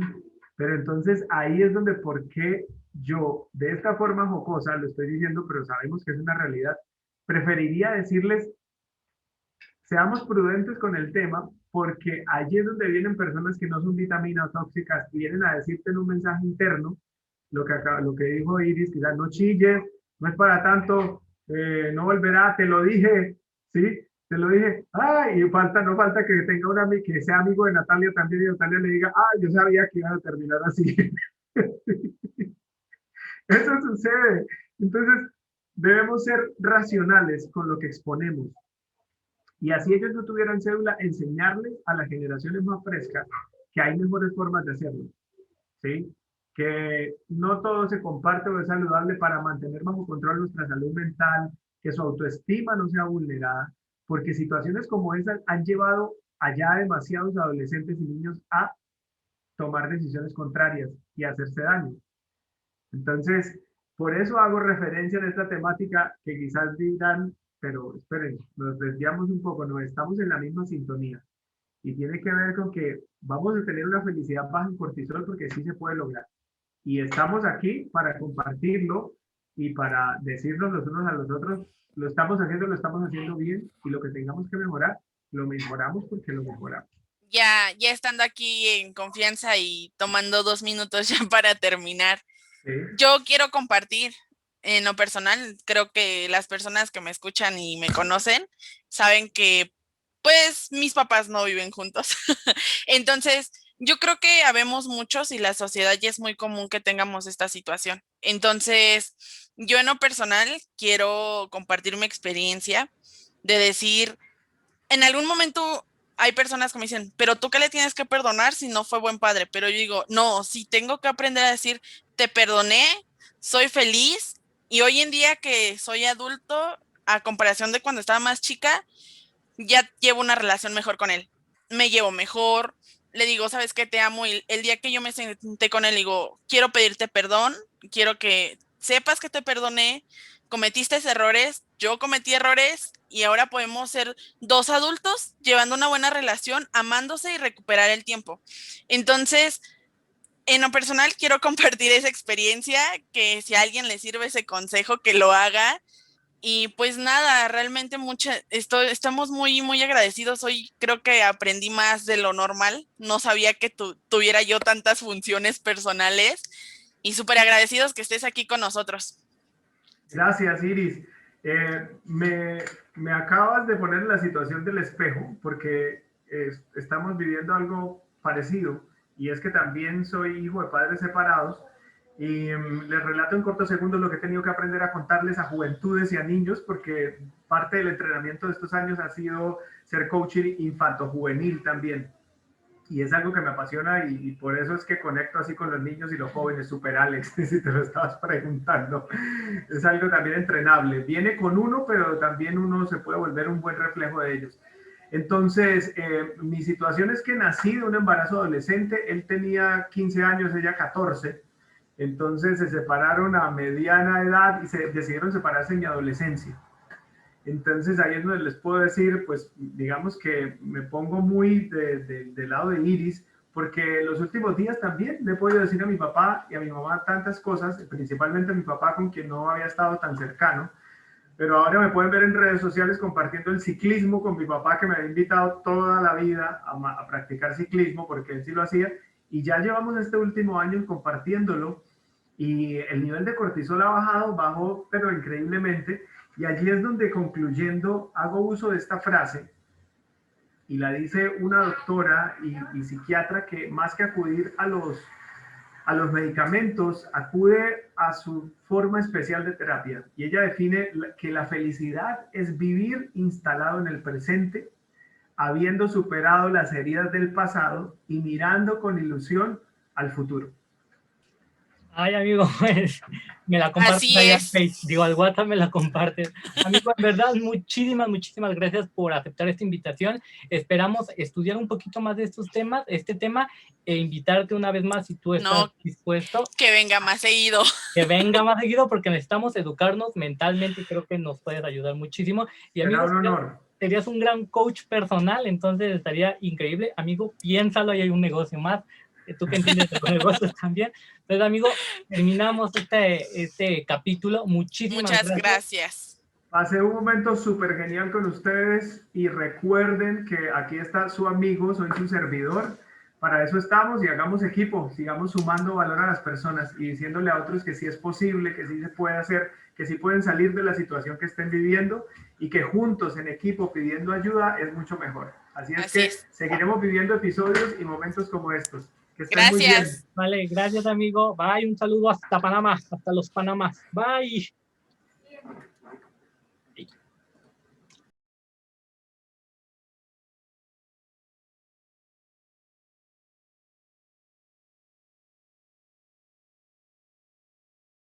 Pero entonces ahí es donde por qué yo, de esta forma jocosa, lo estoy diciendo, pero sabemos que es una realidad, preferiría decirles seamos prudentes con el tema, porque allí es donde vienen personas que no son vitaminas tóxicas y vienen a decirte en un mensaje interno lo que dijo Iris, quizás no chilles, no es para tanto, no volverá, te lo dije, ¿sí? Te lo dije, ay, y no falta que tenga un amigo, que sea amigo de Natalia también, y Natalia le diga, ah, yo sabía que iban a terminar así. Eso sucede. Entonces, debemos ser racionales con lo que exponemos. Y así ellos no tuvieran cédula, enseñarles a las generaciones más frescas que hay mejores formas de hacerlo, ¿sí? Que no todo se comparte o es saludable para mantener bajo control nuestra salud mental, que su autoestima no sea vulnerada, porque situaciones como esas han llevado allá a demasiados adolescentes y niños a tomar decisiones contrarias y a hacerse daño. Entonces, por eso hago referencia en esta temática que quizás dirán, pero esperen, nos desviamos un poco, no estamos en la misma sintonía. Y tiene que ver con que vamos a tener una felicidad baja en cortisol porque sí se puede lograr. Y estamos aquí para compartirlo y para decirnos los unos a los otros, lo estamos haciendo bien, y lo que tengamos que mejorar, lo mejoramos porque lo mejoramos. Ya estando aquí en confianza y tomando 2 minutos ya para terminar. Sí. Yo quiero compartir en lo personal, creo que las personas que me escuchan y me conocen saben que pues mis papás no viven juntos. Entonces, yo creo que habemos muchos y la sociedad ya es muy común que tengamos esta situación. Entonces, yo en lo personal quiero compartir mi experiencia de decir, en algún momento hay personas que me dicen, pero tú qué le tienes que perdonar si no fue buen padre. Pero yo digo, no, sí tengo que aprender a decir, te perdoné, soy feliz y hoy en día que soy adulto, a comparación de cuando estaba más chica, ya llevo una relación mejor con él. Me llevo mejor, le digo, ¿sabes qué? Te amo. Y el día que yo me senté con él, digo, quiero pedirte perdón, quiero que sepas que te perdoné, cometiste errores, yo cometí errores y ahora podemos ser dos adultos llevando una buena relación, amándose y recuperar el tiempo. Entonces, en lo personal quiero compartir esa experiencia, que si a alguien le sirve ese consejo, que lo haga. Y pues nada, realmente estamos muy, muy agradecidos. Hoy creo que aprendí más de lo normal. No sabía que tuviera yo tantas funciones personales y súper agradecidos que estés aquí con nosotros. Gracias, Iris. Me acabas de poner en la situación del espejo porque estamos viviendo algo parecido y es que también soy hijo de padres separados y les relato en cortos segundos lo que he tenido que aprender a contarles a juventudes y a niños porque parte del entrenamiento de estos años ha sido ser coach infanto-juvenil también. Y es algo que me apasiona y por eso es que conecto así con los niños y los jóvenes, super Alex, si te lo estabas preguntando. Es algo también entrenable. Viene con uno, pero también uno se puede volver un buen reflejo de ellos. Entonces, mi situación es que nací de un embarazo adolescente, él tenía 15 años, ella 14, entonces se separaron a mediana edad y se decidieron separarse en mi adolescencia. Entonces ahí es donde les puedo decir, pues digamos que me pongo muy del lado de Iris, porque los últimos días también le he podido decir a mi papá y a mi mamá tantas cosas, principalmente a mi papá con quien no había estado tan cercano, pero ahora me pueden ver en redes sociales compartiendo el ciclismo con mi papá que me había invitado toda la vida a practicar ciclismo porque él sí lo hacía y ya llevamos este último año compartiéndolo y el nivel de cortisol ha bajó pero increíblemente. Y allí es donde, concluyendo, hago uso de esta frase y la dice una doctora y psiquiatra que más que acudir a los medicamentos, acude a su forma especial de terapia. Y ella define que la felicidad es vivir instalado en el presente, habiendo superado las heridas del pasado y mirando con ilusión al futuro. Ay, amigo, pues, me la compartes Así ahí es. al WhatsApp, me la compartes. Amigo, en verdad, muchísimas gracias por aceptar esta invitación. Esperamos estudiar un poquito más de este tema, e invitarte una vez más si tú estás dispuesto. Que venga más seguido. Que venga más seguido porque necesitamos educarnos mentalmente y creo que nos puedes ayudar muchísimo. Y amigo, serías un gran coach personal, entonces estaría increíble. Amigo, piénsalo, ahí hay un negocio más. Tú que entiendes de los negocios también. Entonces, amigo, terminamos este capítulo. Muchas gracias. Pasé un momento súper genial con ustedes y recuerden que aquí está su amigo, soy su servidor. Para eso estamos y hagamos equipo, sigamos sumando valor a las personas y diciéndole a otros que sí es posible, que sí se puede hacer, que sí pueden salir de la situación que estén viviendo y que juntos en equipo pidiendo ayuda es mucho mejor. Así que seguiremos viviendo episodios y momentos como estos. Que estén muy bien. Vale, gracias amigo. Bye, un saludo hasta Panamá, hasta los Panamás. Bye.